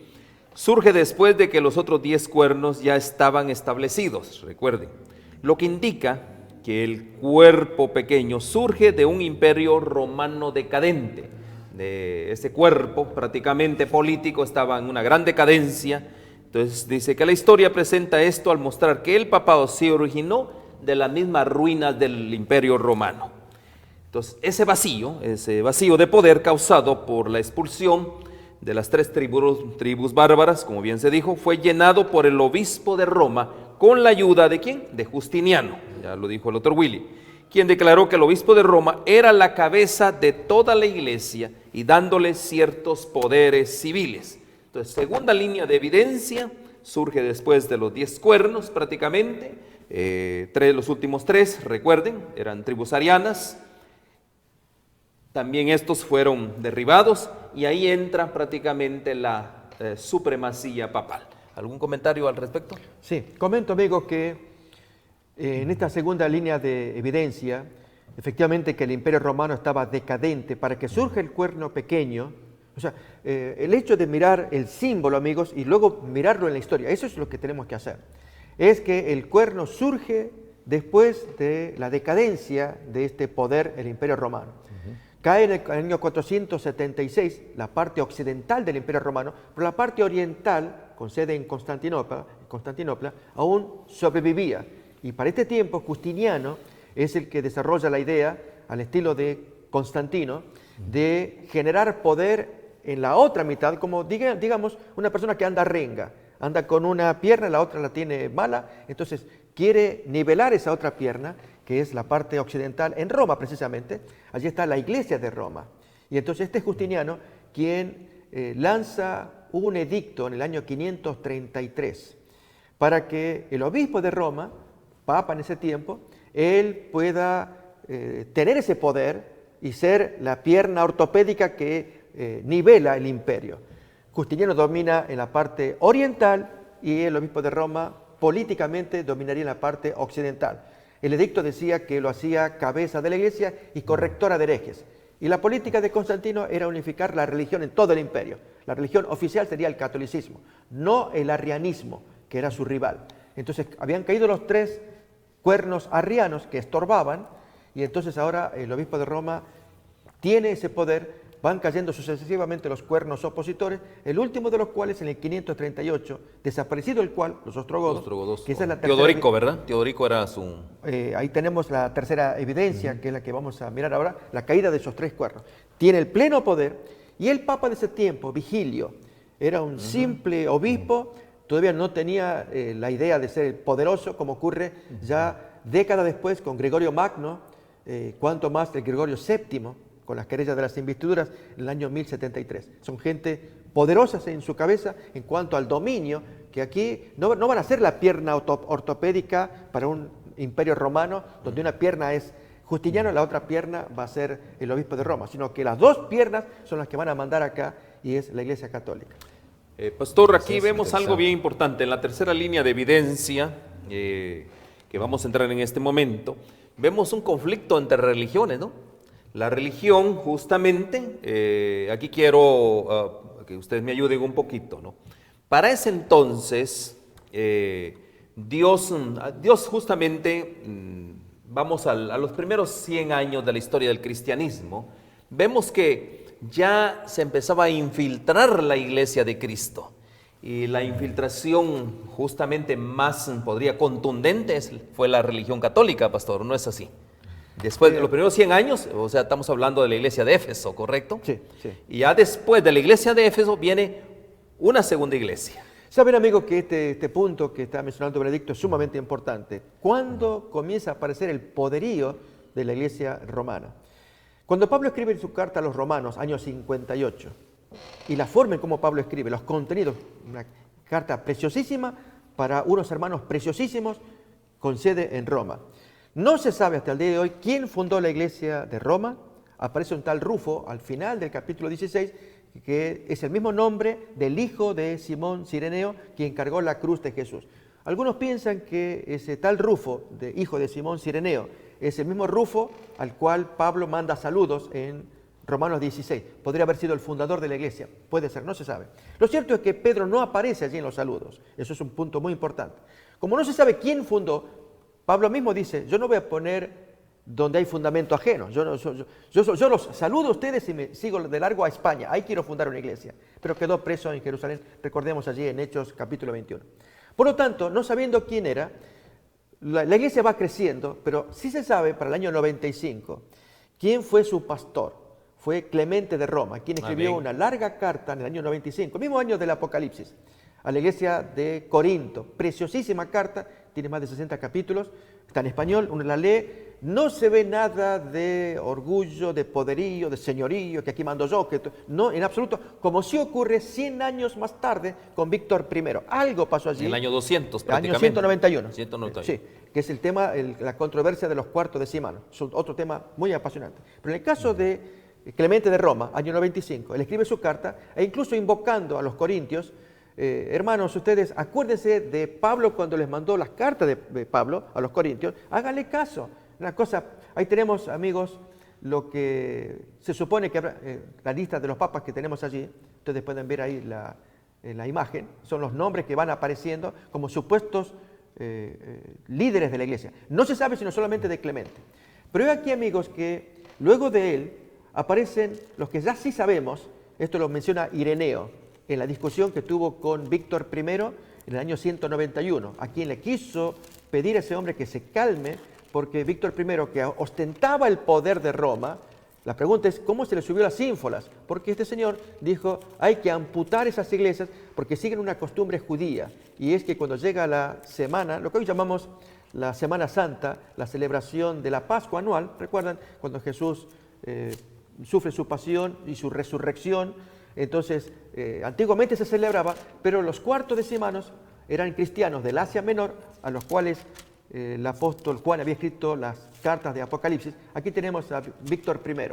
surge después de que los otros 10 cuernos ya estaban establecidos, recuerden, lo que indica que el cuerpo pequeño surge de un imperio romano decadente. Ese cuerpo prácticamente político estaba en una gran decadencia. Entonces dice que la historia presenta esto al mostrar que el papado se originó de las mismas ruinas del imperio romano. Entonces ese vacío de poder causado por la expulsión de las 3 tribus bárbaras, como bien se dijo, fue llenado por el obispo de Roma con la ayuda ¿de quién? De Justiniano, ya lo dijo el doctor Willy, quien declaró que el obispo de Roma era la cabeza de toda la iglesia y dándole ciertos poderes civiles. Entonces, segunda línea de evidencia surge después de los 10 cuernos prácticamente, los últimos 3, recuerden, eran tribus arianas. También estos fueron derribados y ahí entra prácticamente la supremacía papal. ¿Algún comentario al respecto? Sí, comento, amigo, que en esta segunda línea de evidencia, efectivamente que el imperio romano estaba decadente. Para que surja el cuerno pequeño, o sea, el hecho de mirar el símbolo, amigos, y luego mirarlo en la historia, eso es lo que tenemos que hacer. Es que el cuerno surge después de la decadencia de este poder, el imperio romano. Cae en el año 476 la parte occidental del Imperio Romano, pero la parte oriental, con sede en Constantinopla, aún sobrevivía. Y para este tiempo, Justiniano es el que desarrolla la idea, al estilo de Constantino, de generar poder en la otra mitad, como digamos una persona que anda renga, anda con una pierna, la otra la tiene mala, entonces quiere nivelar esa otra pierna, que es la parte occidental, en Roma precisamente. Allí está la iglesia de Roma. Y entonces este es Justiniano quien lanza un edicto en el año 533 para que el obispo de Roma, papa en ese tiempo, él pueda tener ese poder y ser la pierna ortopédica que nivela el imperio. Justiniano domina en la parte oriental y el obispo de Roma políticamente dominaría en la parte occidental. El edicto decía que lo hacía cabeza de la iglesia y correctora de herejes. Y la política de Constantino era unificar la religión en todo el imperio. La religión oficial sería el catolicismo, no el arrianismo, que era su rival. Entonces habían caído los 3 cuernos arrianos que estorbaban, y entonces ahora el obispo de Roma tiene ese poder. Van cayendo sucesivamente los cuernos opositores, el último de los cuales en el 538, desaparecido el cual, los ostrogodos, que esa es la tercera. Teodorico, ¿verdad? Teodorico era su... ahí tenemos la tercera evidencia, que es la que vamos a mirar ahora, la caída de esos 3 cuernos. Tiene el pleno poder, y el papa de ese tiempo, Vigilio, era un simple obispo, todavía no tenía la idea de ser poderoso, como ocurre ya décadas después con Gregorio Magno, cuanto más el Gregorio VII, con las querellas de las investiduras en el año 1073. Son gente poderosas en su cabeza en cuanto al dominio, que aquí no van a ser la pierna ortopédica para un imperio romano, donde una pierna es Justiniano, la otra pierna va a ser el obispo de Roma, sino que las dos piernas son las que van a mandar acá, y es la Iglesia Católica. Pastor, aquí vemos algo bien importante. En la tercera línea de evidencia, que vamos a entrar en este momento, vemos un conflicto entre religiones, ¿no? La religión, justamente, aquí quiero que ustedes me ayuden un poquito, ¿no? Para ese entonces, Dios justamente, vamos a los primeros 100 años de la historia del cristianismo, vemos que ya se empezaba a infiltrar la iglesia de Cristo. Y la infiltración justamente más, podría, contundente fue la religión católica, pastor, ¿no es así? Después de los primeros 100 años, o sea, estamos hablando de la iglesia de Éfeso, ¿correcto? Sí, sí. Y ya después de la iglesia de Éfeso viene una segunda iglesia. Saben, amigos, que este punto que está mencionando Benedicto es sumamente importante. ¿Cuándo comienza a aparecer el poderío de la iglesia romana? Cuando Pablo escribe en su carta a los romanos, año 58, y la forma en cómo Pablo escribe, los contenidos, una carta preciosísima para unos hermanos preciosísimos con sede en Roma. No se sabe hasta el día de hoy quién fundó la iglesia de Roma. Aparece un tal Rufo al final del capítulo 16, que es el mismo nombre del hijo de Simón Cireneo, quien cargó la cruz de Jesús. Algunos piensan que ese tal Rufo, hijo de Simón Cireneo, es el mismo Rufo al cual Pablo manda saludos en Romanos 16. Podría haber sido el fundador de la iglesia, puede ser, no se sabe. Lo cierto es que Pedro no aparece allí en los saludos, eso es un punto muy importante. Como no se sabe quién fundó, Pablo mismo dice, yo no voy a poner donde hay fundamento ajeno, yo los saludo a ustedes y me sigo de largo a España, ahí quiero fundar una iglesia. Pero quedó preso en Jerusalén, recordemos allí en Hechos capítulo 21. Por lo tanto, no sabiendo quién era, la iglesia va creciendo, pero sí se sabe para el año 95 quién fue su pastor. Fue Clemente de Roma, quien escribió una larga carta en el año 95, el mismo año del Apocalipsis, a la iglesia de Corinto. Preciosísima carta, tiene más de 60 capítulos, está en español, uno la lee, no se ve nada de orgullo, de poderío, de señorío, que aquí mando yo, no, en absoluto, como sí ocurre 100 años más tarde con Víctor I. Algo pasó allí. En el año 200 prácticamente. Año 191. 191. Sí, que es el tema, la controversia de los cuartos decimanos. Es otro tema muy apasionante. Pero en el caso de Clemente de Roma, año 95, él escribe su carta e incluso invocando a los corintios, hermanos, ustedes acuérdense de Pablo cuando les mandó las cartas de Pablo a los corintios, háganle caso. Una cosa, ahí tenemos, amigos, lo que se supone que habrá, la lista de los papas que tenemos allí, ustedes pueden ver ahí la imagen, son los nombres que van apareciendo como supuestos líderes de la iglesia. No se sabe sino solamente de Clemente. Pero aquí, amigos, que luego de él aparecen los que ya sí sabemos, esto lo menciona Ireneo, en la discusión que tuvo con Víctor I en el año 191, a quien le quiso pedir a ese hombre que se calme, porque Víctor I, que ostentaba el poder de Roma, la pregunta es cómo se le subió las ínfolas, porque este señor dijo, hay que amputar esas iglesias porque siguen una costumbre judía, y es que cuando llega la semana, lo que hoy llamamos la Semana Santa, la celebración de la Pascua anual, ¿recuerdan? Cuando Jesús sufre su pasión y su resurrección. Entonces, antiguamente se celebraba, pero los cuartos decimanos eran cristianos del Asia Menor, a los cuales el apóstol Juan había escrito las cartas de Apocalipsis. Aquí tenemos a Víctor I.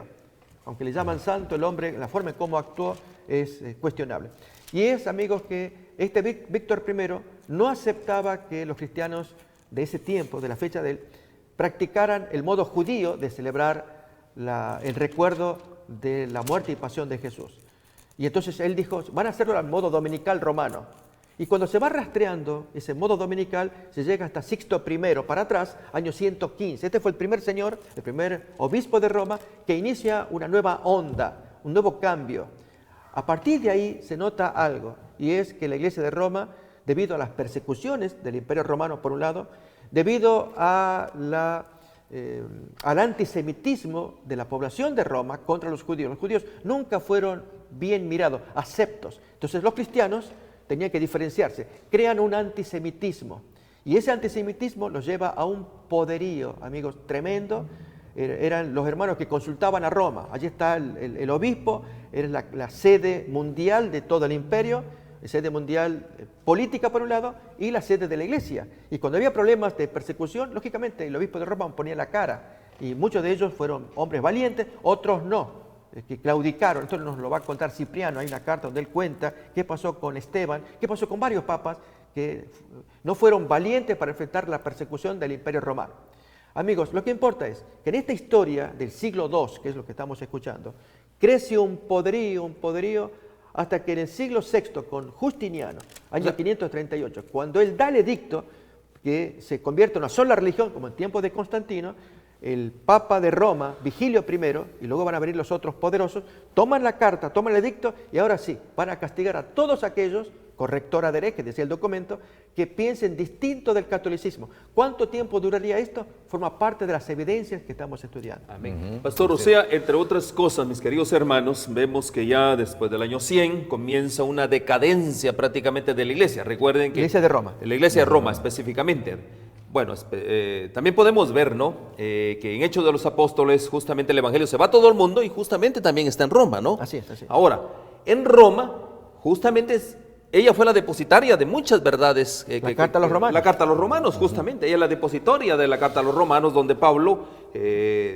Aunque le llaman santo, el hombre, la forma en cómo actuó es cuestionable. Y es, amigos, que este Víctor I no aceptaba que los cristianos de ese tiempo, de la fecha de él, practicaran el modo judío de celebrar el recuerdo de la muerte y pasión de Jesús. Y entonces él dijo, van a hacerlo al modo dominical romano. Y cuando se va rastreando ese modo dominical, se llega hasta Sixto I, para atrás, año 115. Este fue el primer señor, el primer obispo de Roma, que inicia una nueva onda, un nuevo cambio. A partir de ahí se nota algo, y es que la iglesia de Roma, debido a las persecuciones del Imperio Romano, por un lado, debido a al antisemitismo de la población de Roma contra los judíos nunca fueron bien mirados, aceptos. Entonces los cristianos tenían que diferenciarse. Crean un antisemitismo. Y ese antisemitismo los lleva a un poderío, amigos, tremendo. Eran los hermanos que consultaban a Roma. Allí está el obispo, era la sede mundial de todo el imperio, sede mundial política por un lado y la sede de la iglesia. Y cuando había problemas de persecución, lógicamente el obispo de Roma ponía la cara. Y muchos de ellos fueron hombres valientes, otros no, que claudicaron. Esto nos lo va a contar Cipriano, hay una carta donde él cuenta qué pasó con Esteban, qué pasó con varios papas que no fueron valientes para enfrentar la persecución del imperio romano. Amigos, lo que importa es que en esta historia del siglo II, que es lo que estamos escuchando, crece un poderío, hasta que en el siglo VI, con Justiniano, año 538, cuando él da el edicto que se convierte en una sola religión, como en tiempos de Constantino, el Papa de Roma, Vigilio I, y luego van a venir los otros poderosos, toman la carta, toman el edicto, y ahora sí, van a castigar a todos aquellos, corrector ad herejes, decía el documento, que piensen distinto del catolicismo. ¿Cuánto tiempo duraría esto? Forma parte de las evidencias que estamos estudiando. Amén. Pastor, o sea, entre otras cosas, mis queridos hermanos, vemos que ya después del año 100 comienza una decadencia prácticamente de la iglesia. Recuerden que... Iglesia de Roma. La iglesia de Roma específicamente. Bueno, también podemos ver, ¿no? Que en Hechos de los Apóstoles justamente el Evangelio se va a todo el mundo y justamente también está en Roma, ¿no? Así es, así es. Ahora, en Roma, justamente ella fue la depositaria de muchas verdades. La carta a los romanos. La carta a los romanos, justamente. Ella es la depositaria de la carta a los romanos, donde Pablo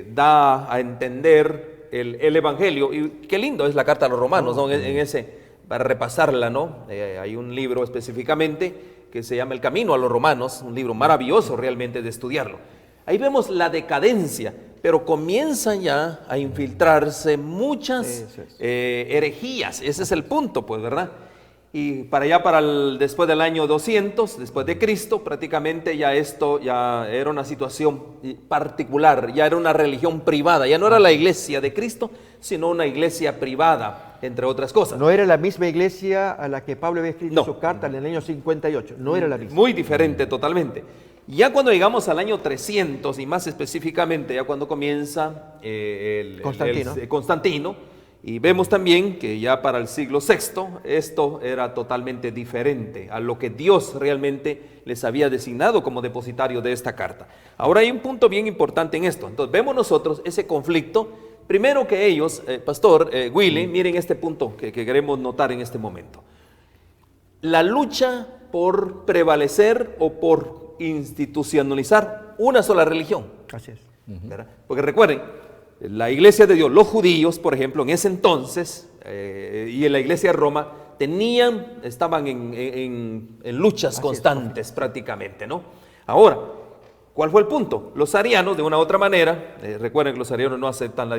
da a entender el Evangelio. Y qué lindo es la carta a los romanos, ¿no? En ese, para repasarla, ¿no? Hay un libro específicamente que se llama El Camino a los Romanos, un libro maravilloso realmente de estudiarlo. Ahí vemos la decadencia, pero comienzan ya a infiltrarse muchas herejías. Ese es el punto, pues, ¿verdad? Y para allá, después del año 200, después de Cristo, prácticamente ya esto ya era una situación particular, ya era una religión privada, ya no era la iglesia de Cristo, sino una iglesia privada, entre otras cosas. No era la misma iglesia a la que Pablo había escrito su carta en el año 58, no era la misma. Muy diferente totalmente. Ya cuando llegamos al año 300 y más específicamente, ya cuando comienza Constantino, y vemos también que ya para el siglo VI esto era totalmente diferente a lo que Dios realmente les había designado como depositario de esta carta. Ahora hay un punto bien importante en esto. Entonces vemos nosotros ese conflicto. Primero que ellos, Pastor Willy, miren este punto que queremos notar en este momento. La lucha por prevalecer o por institucionalizar una sola religión. Así es. ¿Verdad? Porque recuerden, la iglesia de Dios, los judíos, por ejemplo, en ese entonces, y en la iglesia de Roma, estaban en luchas constantes prácticamente, ¿no? Ahora, ¿cuál fue el punto? Los arianos, de una u otra manera, recuerden que los arianos no aceptan la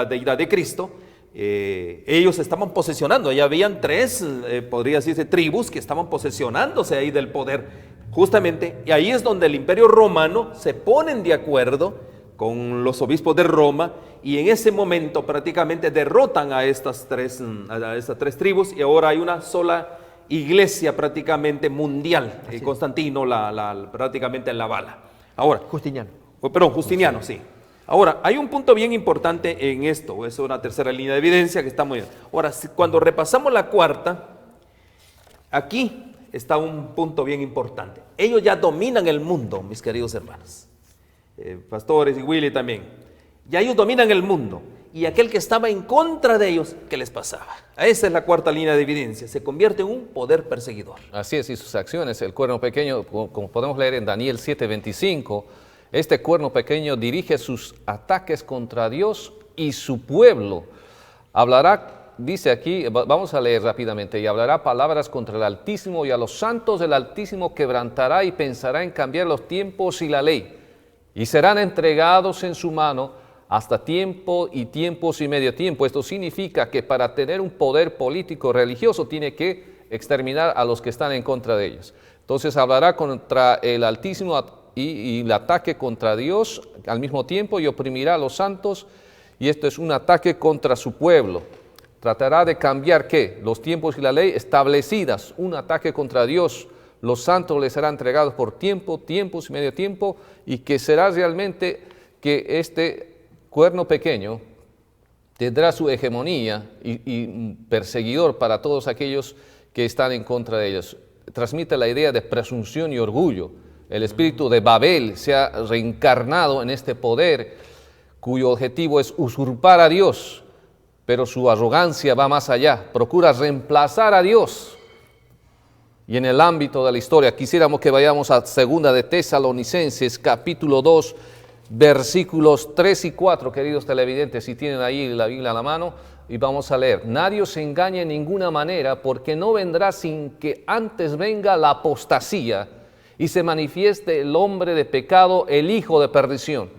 deidad de Cristo, ellos estaban posesionando, ya habían tres, podría decirse, tribus que estaban posesionándose ahí del poder, justamente, y ahí es donde el imperio romano se ponen de acuerdo con los obispos de Roma, y en ese momento prácticamente derrotan a estas tres tribus, y ahora hay una sola iglesia prácticamente mundial. Constantino prácticamente la avala. Ahora, Justiniano, sí. Ahora, hay un punto bien importante en esto, es una tercera línea de evidencia que está muy bien. Ahora, cuando repasamos la cuarta, aquí está un punto bien importante. Ellos ya dominan el mundo, mis queridos hermanos. Pastores y Willy también, ya ellos dominan el mundo, y aquel que estaba en contra de ellos, ¿qué les pasaba? Esa es la cuarta línea de evidencia, se convierte en un poder perseguidor. Así es, y sus acciones, el cuerno pequeño, como podemos leer en Daniel 7:25, este cuerno pequeño dirige sus ataques contra Dios y su pueblo. Hablará, dice aquí, vamos a leer rápidamente, y hablará palabras contra el Altísimo, y a los santos del Altísimo quebrantará y pensará en cambiar los tiempos y la ley. Y serán entregados en su mano hasta tiempo y tiempos y medio tiempo. Esto significa que para tener un poder político religioso tiene que exterminar a los que están en contra de ellos. Entonces hablará contra el Altísimo y el ataque contra Dios al mismo tiempo, y oprimirá a los santos, y esto es un ataque contra su pueblo. Tratará de cambiar ¿qué? Los tiempos y la ley establecidas, un ataque contra Dios. Los santos les serán entregados por tiempo, tiempos y medio tiempo, y que será realmente que este cuerno pequeño tendrá su hegemonía y perseguidor para todos aquellos que están en contra de ellos. Transmite la idea de presunción y orgullo. El espíritu de Babel se ha reencarnado en este poder cuyo objetivo es usurpar a Dios, pero su arrogancia va más allá, procura reemplazar a Dios. Y en el ámbito de la historia, quisiéramos que vayamos a 2 de Tesalonicenses, capítulo 2, versículos 3 y 4, queridos televidentes, si tienen ahí la Biblia a la mano, y vamos a leer. Nadie os engañe en ninguna manera, porque no vendrá sin que antes venga la apostasía y se manifieste el hombre de pecado, el hijo de perdición.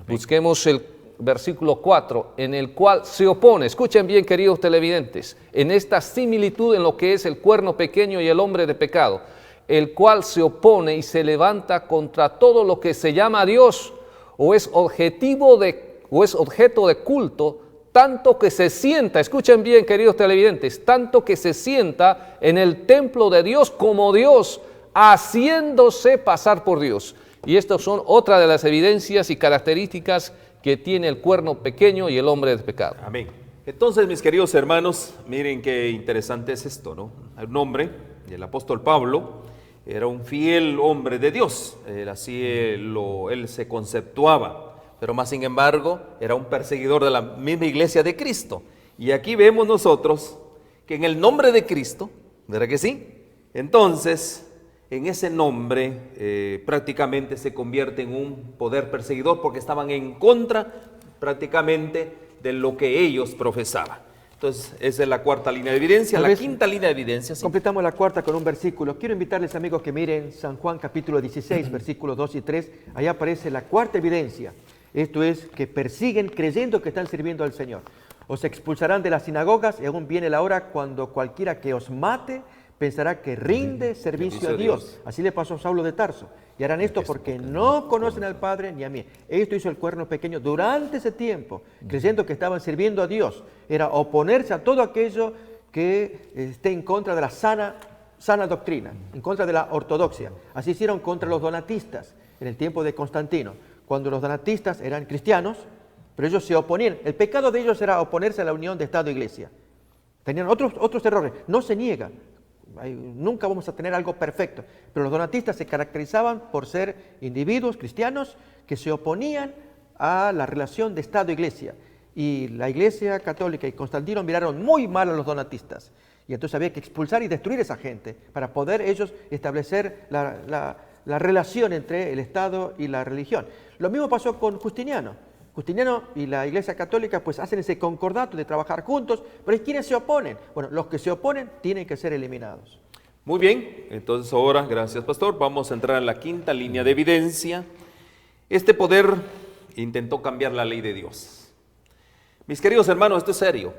Busquemos el versículo 4, en el cual se opone, escuchen bien queridos televidentes, en esta similitud en lo que es el cuerno pequeño y el hombre de pecado, el cual se opone y se levanta contra todo lo que se llama Dios, o es objeto de culto, tanto que se sienta, escuchen bien queridos televidentes, tanto que se sienta en el templo de Dios como Dios, haciéndose pasar por Dios. Y estas son otra de las evidencias y características que tiene el cuerno pequeño y el hombre de pecado. Amén. Entonces, mis queridos hermanos, miren qué interesante es esto, ¿no? Un hombre, el apóstol Pablo, era un fiel hombre de Dios, él se conceptuaba, pero más sin embargo, era un perseguidor de la misma iglesia de Cristo. Y aquí vemos nosotros que en el nombre de Cristo, ¿verdad que sí? Entonces, en ese nombre prácticamente se convierte en un poder perseguidor porque estaban en contra prácticamente de lo que ellos profesaban. Entonces, esa es la cuarta línea de evidencia. La quinta línea de evidencia. Sí. Completamos la cuarta con un versículo. Quiero invitarles, amigos, que miren San Juan capítulo 16, versículos 2 y 3. Allá aparece la cuarta evidencia. Esto es que persiguen creyendo que están sirviendo al Señor. Os expulsarán de las sinagogas y aún viene la hora cuando cualquiera que os mate pensará que rinde servicio a Dios. Así le pasó a Saulo de Tarso. Y harán esto porque no conocen al Padre ni a mí. Esto hizo el cuerno pequeño durante ese tiempo, creyendo que estaban sirviendo a Dios. Era oponerse a todo aquello que esté en contra de la sana doctrina, en contra de la ortodoxia. Así hicieron contra los donatistas en el tiempo de Constantino, cuando los donatistas eran cristianos, pero ellos se oponían. El pecado de ellos era oponerse a la unión de Estado e Iglesia. Tenían otros errores. No se niega. Nunca vamos a tener algo perfecto, pero los donatistas se caracterizaban por ser individuos cristianos que se oponían a la relación de Estado e Iglesia, y la Iglesia católica y Constantino miraron muy mal a los donatistas, y entonces había que expulsar y destruir a esa gente para poder ellos establecer la relación entre el Estado y la religión. Lo mismo pasó con Justiniano. Justiniano y la Iglesia Católica pues hacen ese concordato de trabajar juntos, pero hay quienes se oponen. Bueno, los que se oponen tienen que ser eliminados. Muy bien, entonces ahora, gracias pastor, vamos a entrar en la quinta línea de evidencia. Este poder intentó cambiar la ley de Dios. Mis queridos hermanos, esto es serio.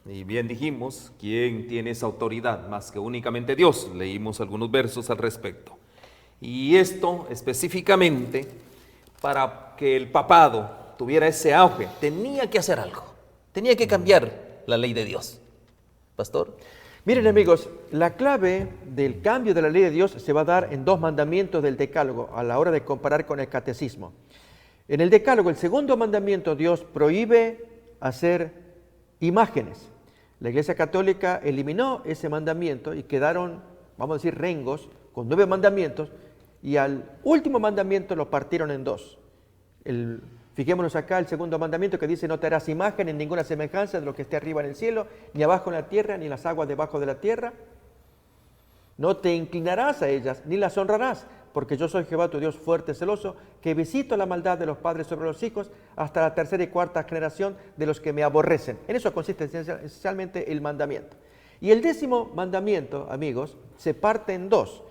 Y bien dijimos, ¿quién tiene esa autoridad? Más que únicamente Dios. Leímos algunos versos al respecto. Y esto específicamente para que el papado tuviera ese auge, tenía que hacer algo, tenía que cambiar la ley de Dios. Pastor. Miren amigos, la clave del cambio de la ley de Dios se va a dar en dos mandamientos del Decálogo a la hora de comparar con el Catecismo. En el Decálogo, el segundo mandamiento, Dios prohíbe hacer imágenes. La Iglesia Católica eliminó ese mandamiento y quedaron, vamos a decir, rengos con 9 mandamientos, y al último mandamiento lo partieron en dos. Fijémonos acá el segundo mandamiento que dice: no te harás imagen en ninguna semejanza de lo que esté arriba en el cielo, ni abajo en la tierra, ni en las aguas debajo de la tierra. No te inclinarás a ellas, ni las honrarás, porque yo soy Jehová tu Dios fuerte, celoso, que visito la maldad de los padres sobre los hijos hasta la tercera y cuarta generación de los que me aborrecen. En eso consiste esencialmente el mandamiento. Y el 10º mandamiento, amigos, se parte en dos.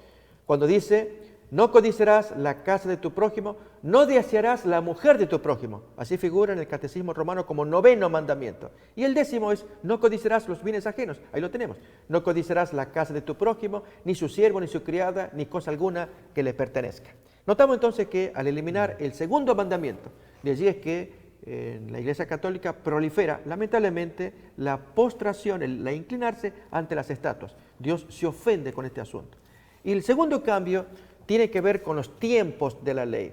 Cuando dice: no codiciarás la casa de tu prójimo, no desearás la mujer de tu prójimo. Así figura en el Catecismo Romano como 9º mandamiento. Y el 10º es: no codiciarás los bienes ajenos. Ahí lo tenemos. No codiciarás la casa de tu prójimo, ni su siervo, ni su criada, ni cosa alguna que le pertenezca. Notamos entonces que al eliminar el segundo mandamiento, de allí es que en la Iglesia Católica prolifera lamentablemente la postración, la inclinarse ante las estatuas. Dios se ofende con este asunto. Y el segundo cambio tiene que ver con los tiempos de la ley.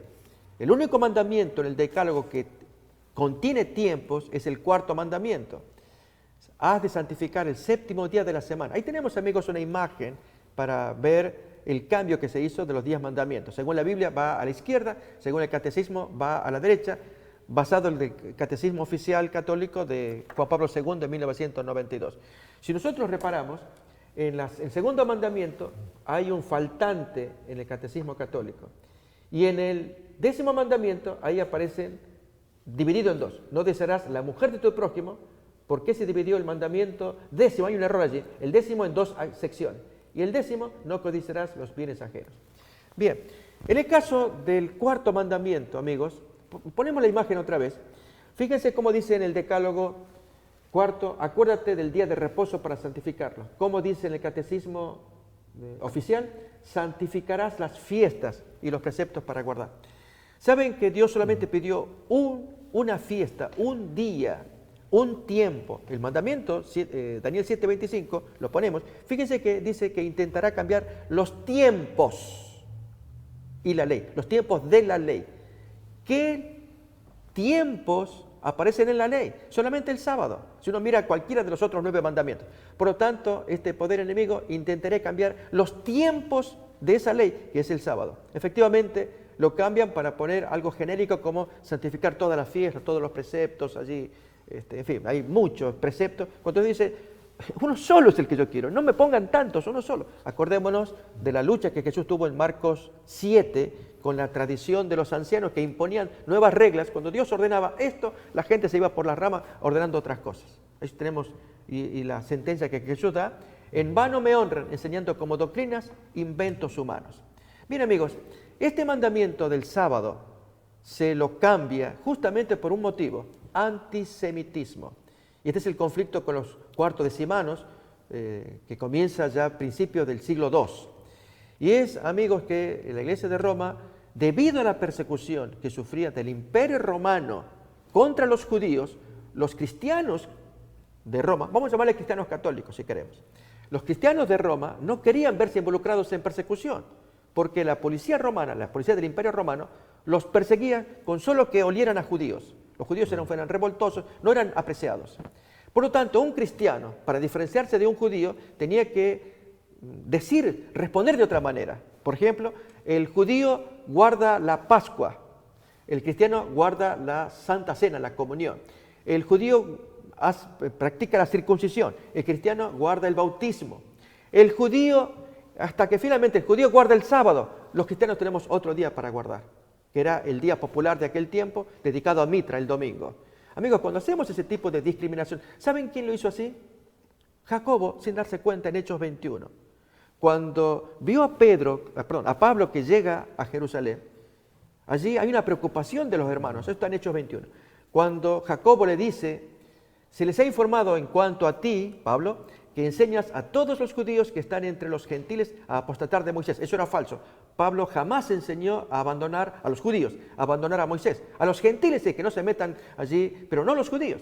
El único mandamiento en el Decálogo que contiene tiempos es el 4º mandamiento. has de santificar el séptimo día de la semana. Ahí tenemos, amigos, una imagen para ver el cambio que se hizo de los 10 mandamientos. Según la Biblia va a la izquierda, según el catecismo va a la derecha, basado en el catecismo oficial católico de Juan Pablo II de 1992. Si nosotros reparamos, en el segundo mandamiento hay un faltante en el catecismo católico. Y en el 10º mandamiento, ahí aparecen dividido en dos. No desearás la mujer de tu prójimo. ¿Por qué se dividió el mandamiento 10º? Hay un error allí. El 10º en 2 secciones. Y el 10º, no codiciarás los bienes ajenos. Bien, en el caso del 4º mandamiento, amigos, ponemos la imagen otra vez. Fíjense cómo dice en el Decálogo 4, acuérdate del día de reposo para santificarlo. Como dice en el catecismo oficial, santificarás las fiestas y los preceptos para guardar. ¿Saben que Dios solamente pidió una fiesta, un día, un tiempo? El mandamiento, Daniel 7:25, lo ponemos. Fíjense que dice que intentará cambiar los tiempos y la ley, los tiempos de la ley. ¿Qué tiempos aparecen en la ley? Solamente el sábado, si uno mira cualquiera de los otros 9 mandamientos. Por lo tanto, este poder enemigo intentará cambiar los tiempos de esa ley, que es el sábado. Efectivamente, lo cambian para poner algo genérico como santificar todas las fiestas, todos los preceptos allí. En fin, hay muchos preceptos. Cuando dice, uno solo es el que yo quiero, no me pongan tantos, uno solo. Acordémonos de la lucha que Jesús tuvo en Marcos 7 con la tradición de los ancianos que imponían nuevas reglas. Cuando Dios ordenaba esto, la gente se iba por las ramas ordenando otras cosas. Ahí tenemos y la sentencia que Jesús da: en vano me honran, enseñando como doctrinas inventos humanos. Bien, amigos, este mandamiento del sábado se lo cambia justamente por un motivo: antisemitismo. Y este es el conflicto con los cuartodecimanos que comienza ya a principios del siglo II. Y es, amigos, que la Iglesia de Roma, debido a la persecución que sufría del Imperio Romano contra los judíos, los cristianos de Roma, vamos a llamarle cristianos católicos si queremos, los cristianos de Roma no querían verse involucrados en persecución, porque la policía romana, la policía del Imperio Romano, los perseguía con solo que olieran a judíos. Los judíos eran revoltosos, no eran apreciados. Por lo tanto, un cristiano, para diferenciarse de un judío, tenía que responder de otra manera. Por ejemplo, el judío guarda la Pascua, el cristiano guarda la Santa Cena, la comunión. El judío practica la circuncisión, el cristiano guarda el bautismo. El judío, hasta que finalmente el judío guarda el sábado, los cristianos tenemos otro día para guardar, que era el día popular de aquel tiempo, dedicado a Mitra, el domingo. Amigos, cuando hacemos ese tipo de discriminación, ¿saben quién lo hizo así? Jacobo, sin darse cuenta, en Hechos 21. Cuando vio a Pablo que llega a Jerusalén, allí hay una preocupación de los hermanos. Esto está en Hechos 21. Cuando Jacobo le dice: se les ha informado en cuanto a ti, Pablo, que enseñas a todos los judíos que están entre los gentiles a apostatar de Moisés. Eso era falso. Pablo jamás enseñó a abandonar a los judíos, a abandonar a Moisés. A los gentiles sí, que no se metan allí, pero no a los judíos,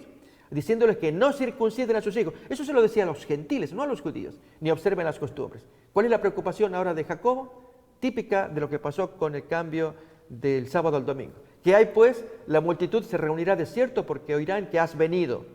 diciéndoles que no circunciden a sus hijos. Eso se lo decía a los gentiles, no a los judíos, ni observen las costumbres. ¿Cuál es la preocupación ahora de Jacobo? Típica de lo que pasó con el cambio del sábado al domingo. Que hay pues, la multitud se reunirá de cierto porque oirán que has venido.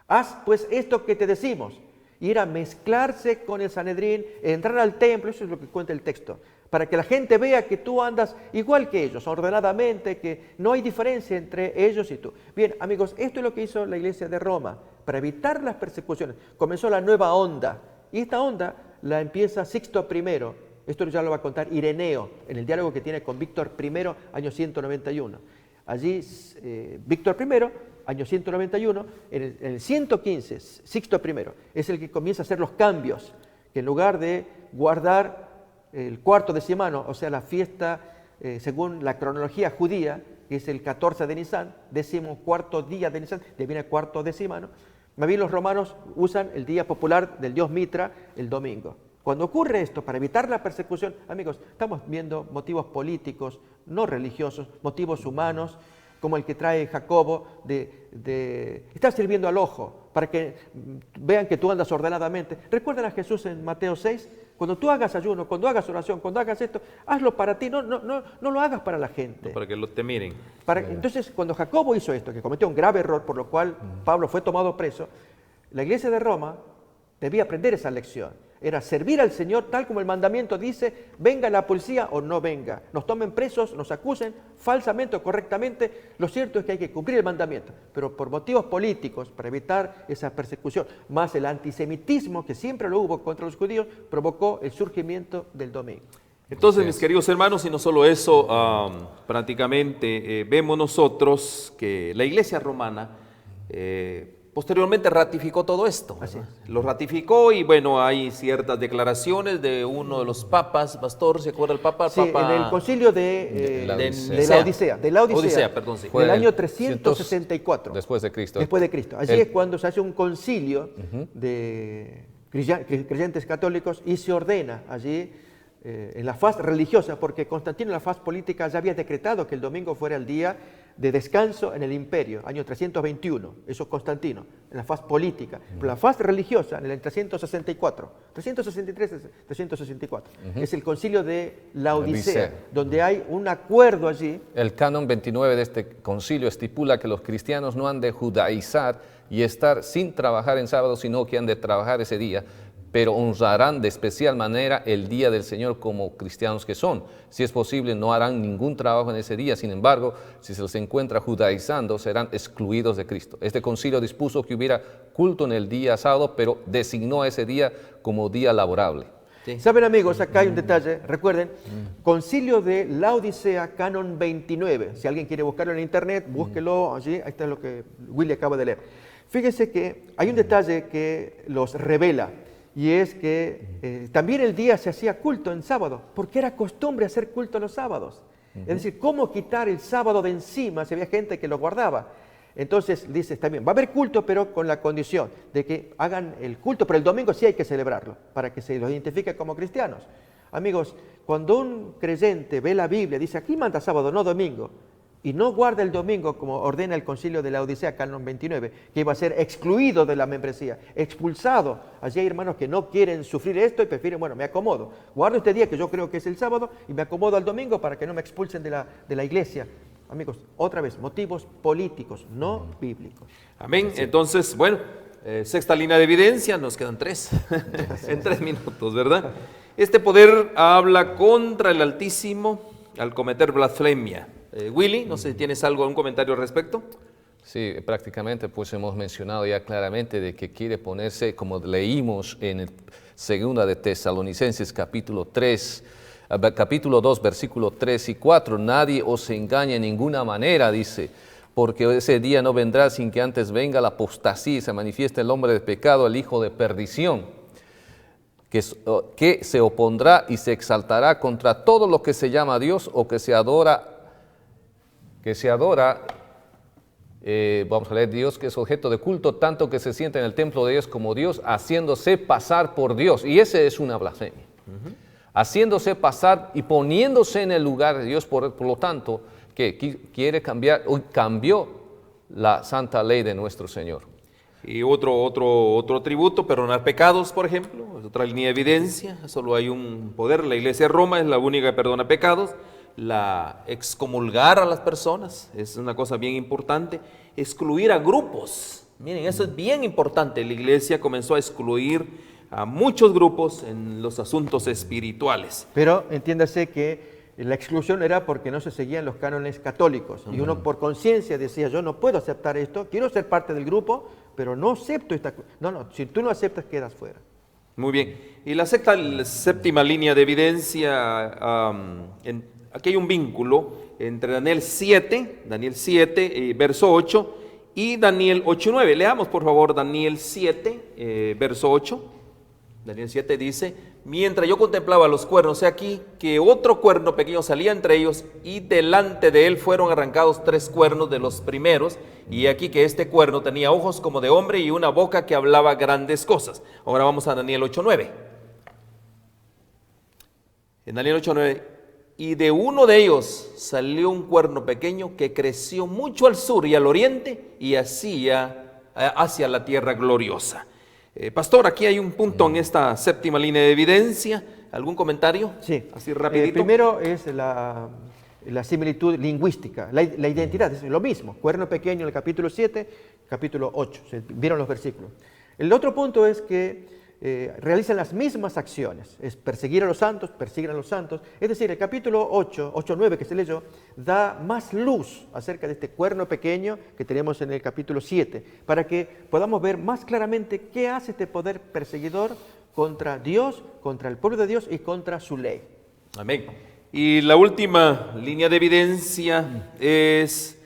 Haz pues esto que te decimos. Ir a mezclarse con el Sanedrín, entrar al templo, eso es lo que cuenta el texto, para que la gente vea que tú andas igual que ellos, ordenadamente, que no hay diferencia entre ellos y tú. Bien, amigos, esto es lo que hizo la Iglesia de Roma, para evitar las persecuciones. Comenzó la nueva onda, y esta onda la empieza Sixto I, esto ya lo va a contar Ireneo, en el diálogo que tiene con Víctor I, año 191. Allí, Víctor I, año 191, en el 115, Sixto I, es el que comienza a hacer los cambios, que en lugar de guardar el cuarto decimano, o sea, la fiesta según la cronología judía, que es el 14 de Nisan, 14º día de Nisan, deviene cuarto decimano, más bien los romanos usan el día popular del dios Mitra, el domingo. Cuando ocurre esto, para evitar la persecución, amigos, estamos viendo motivos políticos, no religiosos, motivos humanos, como el que trae Jacobo de estar sirviendo al ojo, para que vean que tú andas ordenadamente. ¿Recuerdan a Jesús en Mateo 6? Cuando tú hagas ayuno, cuando hagas oración, cuando hagas esto, hazlo para ti, no lo hagas para la gente. No, para que te miren. Entonces, cuando Jacobo hizo esto, que cometió un grave error, por lo cual Pablo fue tomado preso, La iglesia de Roma debía aprender esa lección. Era servir al Señor tal como el mandamiento dice, venga la policía o no venga, nos tomen presos, nos acusen falsamente o correctamente, lo cierto es que hay que cumplir el mandamiento, pero por motivos políticos, para evitar esa persecución, más el antisemitismo que siempre lo hubo contra los judíos, provocó el surgimiento del domingo. Entonces, mis queridos hermanos, y no solo eso, prácticamente vemos nosotros que la iglesia romana posteriormente ratificó todo esto. Así es. Lo ratificó y bueno, hay ciertas declaraciones de uno de los papas, pastor, ¿se acuerda el papa? Sí, Papa en el concilio de la Odisea. De la Odisea, Odisea, perdón, sí. Fue del año en 364. Después de Cristo. Después de Cristo. Allí es cuando se hace un concilio de creyentes católicos y se ordena allí en la faz religiosa, porque Constantino en la faz política ya había decretado que el domingo fuera el día de descanso en el imperio, año 321, eso Constantino, en la faz política. Pero la faz religiosa, en el 364, 363, 364, es el concilio de la Odisea, donde hay un acuerdo allí. El canon 29 de este concilio estipula que los cristianos no han de judaizar y estar sin trabajar en sábado, sino que han de trabajar ese día, pero honrarán de especial manera el día del Señor como cristianos que son. Si es posible, no harán ningún trabajo en ese día. Sin embargo, si se los encuentra judaizando, serán excluidos de Cristo. Este concilio dispuso que hubiera culto en el día sábado, pero designó ese día como día laborable. Sí. Saben, amigos, acá hay un detalle, recuerden, concilio de la Odisea, canon 29. Si alguien quiere buscarlo en internet, búsquelo allí, ahí está lo que Willy acaba de leer. Fíjense que hay un detalle que los revela, y es que también el día se hacía culto en sábado, porque era costumbre hacer culto los sábados. Es decir, ¿cómo quitar el sábado de encima si había gente que lo guardaba? Entonces dice, está bien, va a haber culto, pero con la condición de que hagan el culto, pero el domingo sí hay que celebrarlo, para que se los identifique como cristianos. Amigos, cuando un creyente ve la Biblia, dice, aquí manda sábado, no domingo, y no guarda el domingo como ordena el concilio de la Odisea, canon 29, que iba a ser excluido de la membresía, expulsado. Allí hay hermanos que no quieren sufrir esto y prefieren, bueno, me acomodo. Guardo este día que yo creo que es el sábado y me acomodo al domingo para que no me expulsen de la iglesia. Amigos, otra vez, motivos políticos, no bíblicos. Amén. Entonces, bueno, sexta línea de evidencia, nos quedan 3, en 3 minutos, ¿verdad? Este poder habla contra el Altísimo al cometer blasfemia. Willy, no sé si tienes algún comentario al respecto. Sí, prácticamente pues hemos mencionado ya claramente de que quiere ponerse, como leímos en el segunda de Tesalonicenses capítulo 2, versículo 3 y 4, nadie os engañe en ninguna manera, dice, porque ese día no vendrá sin que antes venga la apostasía y se manifieste el hombre de pecado, el hijo de perdición, que se opondrá y se exaltará contra todo lo que se llama Dios o que se adora, vamos a leer, Dios que es objeto de culto, tanto que se sienta en el templo de Dios como Dios, haciéndose pasar por Dios. Y ese es una blasfemia. Haciéndose pasar y poniéndose en el lugar de Dios, por lo tanto, que quiere cambiar, o cambió la santa ley de nuestro Señor. Y otro atributo, perdonar pecados, por ejemplo, es otra línea de evidencia. Solo hay un poder, la Iglesia de Roma es la única que perdona pecados. La excomulgar a las personas es una cosa bien importante. Excluir a grupos, miren, eso es bien importante. La Iglesia comenzó a excluir a muchos grupos en los asuntos espirituales. Pero entiéndase que la exclusión era porque no se seguían los cánones católicos. Y uno por conciencia decía, yo no puedo aceptar esto, quiero ser parte del grupo, pero no acepto esta cosa. No, si tú no aceptas, quedas fuera. Muy bien. Y la séptima línea de evidencia, aquí hay un vínculo entre Daniel 7, verso 8, y Daniel 8:9. Leamos, por favor, Daniel 7, verso 8. Daniel 7 dice, mientras yo contemplaba los cuernos, he aquí que otro cuerno pequeño salía entre ellos, y delante de él fueron arrancados 3 cuernos de los primeros, y aquí que este cuerno tenía ojos como de hombre y una boca que hablaba grandes cosas. Ahora vamos a Daniel 8:9. En Daniel 8:9, y de uno de ellos salió un cuerno pequeño que creció mucho al sur y al oriente y hacia la tierra gloriosa. Pastor, aquí hay un punto en esta séptima línea de evidencia. ¿Algún comentario? Sí. Así rapidito. Primero es la similitud lingüística, la identidad, es lo mismo. Cuerno pequeño en el capítulo 7, capítulo 8. ¿Vieron los versículos? El otro punto es que realizan las mismas acciones, es perseguir a los santos, persiguen a los santos. Es decir, el capítulo 8:9 que se leyó, da más luz acerca de este cuerno pequeño que tenemos en el capítulo 7, para que podamos ver más claramente qué hace este poder perseguidor contra Dios, contra el pueblo de Dios y contra su ley. Amén. Y la última línea de evidencia es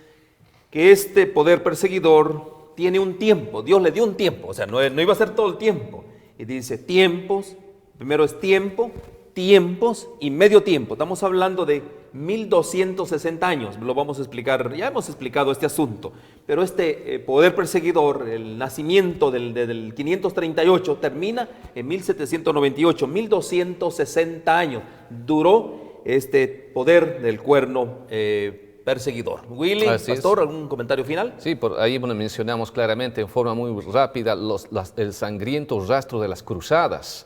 que este poder perseguidor tiene un tiempo. Dios le dio un tiempo, o sea, no iba a ser todo el tiempo. Y dice tiempos, primero es tiempo, tiempos y medio tiempo. Estamos hablando de 1260 años, lo vamos a explicar, ya hemos explicado este asunto. Pero este poder perseguidor, el nacimiento del 538, termina en 1798, 1260 años. Duró este poder del cuerno perseguidor. Willy, pastor, ¿algún comentario final? Sí, por ahí mencionamos claramente en forma muy rápida el sangriento rastro de las cruzadas,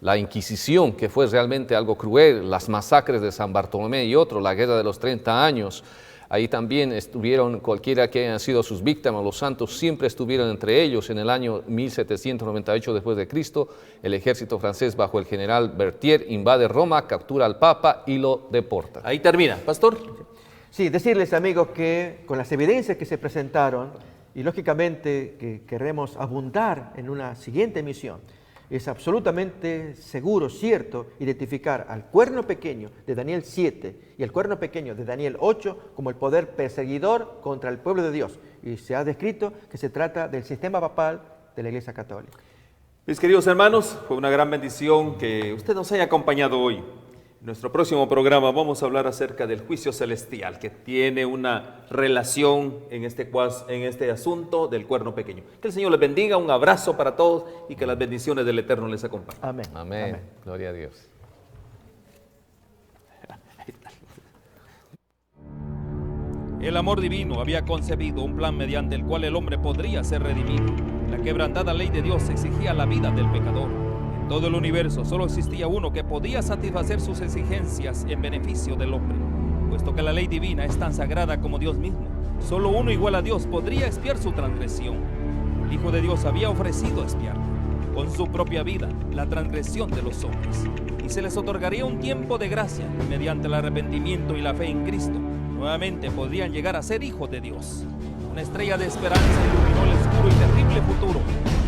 la Inquisición, que fue realmente algo cruel, las masacres de San Bartolomé y otro, la guerra de los 30 años. Ahí también estuvieron, cualquiera que hayan sido sus víctimas, los santos siempre estuvieron entre ellos. En el año 1798 después de Cristo, el ejército francés bajo el general Berthier invade Roma, captura al Papa y lo deporta. Ahí termina, pastor. Sí, decirles, amigos, que con las evidencias que se presentaron, y lógicamente que queremos abundar en una siguiente emisión, es absolutamente seguro, cierto, identificar al cuerno pequeño de Daniel 7 y el cuerno pequeño de Daniel 8 como el poder perseguidor contra el pueblo de Dios. Y se ha descrito que se trata del sistema papal de la Iglesia Católica. Mis queridos hermanos, fue una gran bendición que usted nos haya acompañado hoy. En nuestro próximo programa vamos a hablar acerca del juicio celestial, que tiene una relación en este asunto del cuerno pequeño. Que el Señor les bendiga, un abrazo para todos y que las bendiciones del Eterno les acompañen. Amén. Amén. Amén. Gloria a Dios. El amor divino había concebido un plan mediante el cual el hombre podría ser redimido. La quebrantada ley de Dios exigía la vida del pecador. En todo el universo solo existía uno que podía satisfacer sus exigencias en beneficio del hombre. Puesto que la ley divina es tan sagrada como Dios mismo, solo uno igual a Dios podría expiar su transgresión. El Hijo de Dios había ofrecido expiar con su propia vida la transgresión de los hombres, y se les otorgaría un tiempo de gracia y mediante el arrepentimiento y la fe en Cristo nuevamente podrían llegar a ser hijos de Dios. Una estrella de esperanza iluminó el oscuro y terrible futuro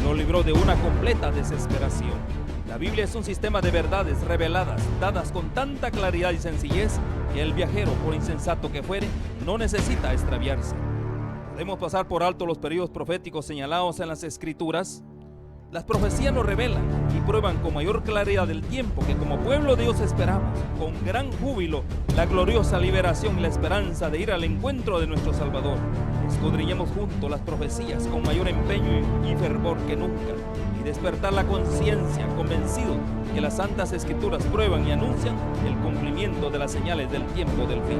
y lo libró de una completa desesperación. La Biblia es un sistema de verdades reveladas, dadas con tanta claridad y sencillez, que el viajero, por insensato que fuere, no necesita extraviarse. Podemos pasar por alto los periodos proféticos señalados en las Escrituras. Las profecías nos revelan y prueban con mayor claridad el tiempo que como pueblo de Dios esperamos, con gran júbilo, la gloriosa liberación y la esperanza de ir al encuentro de nuestro Salvador. Escudriñemos juntos las profecías con mayor empeño y fervor que nunca, y despertar la conciencia convencido que las Santas Escrituras prueban y anuncian el cumplimiento de las señales del tiempo del fin.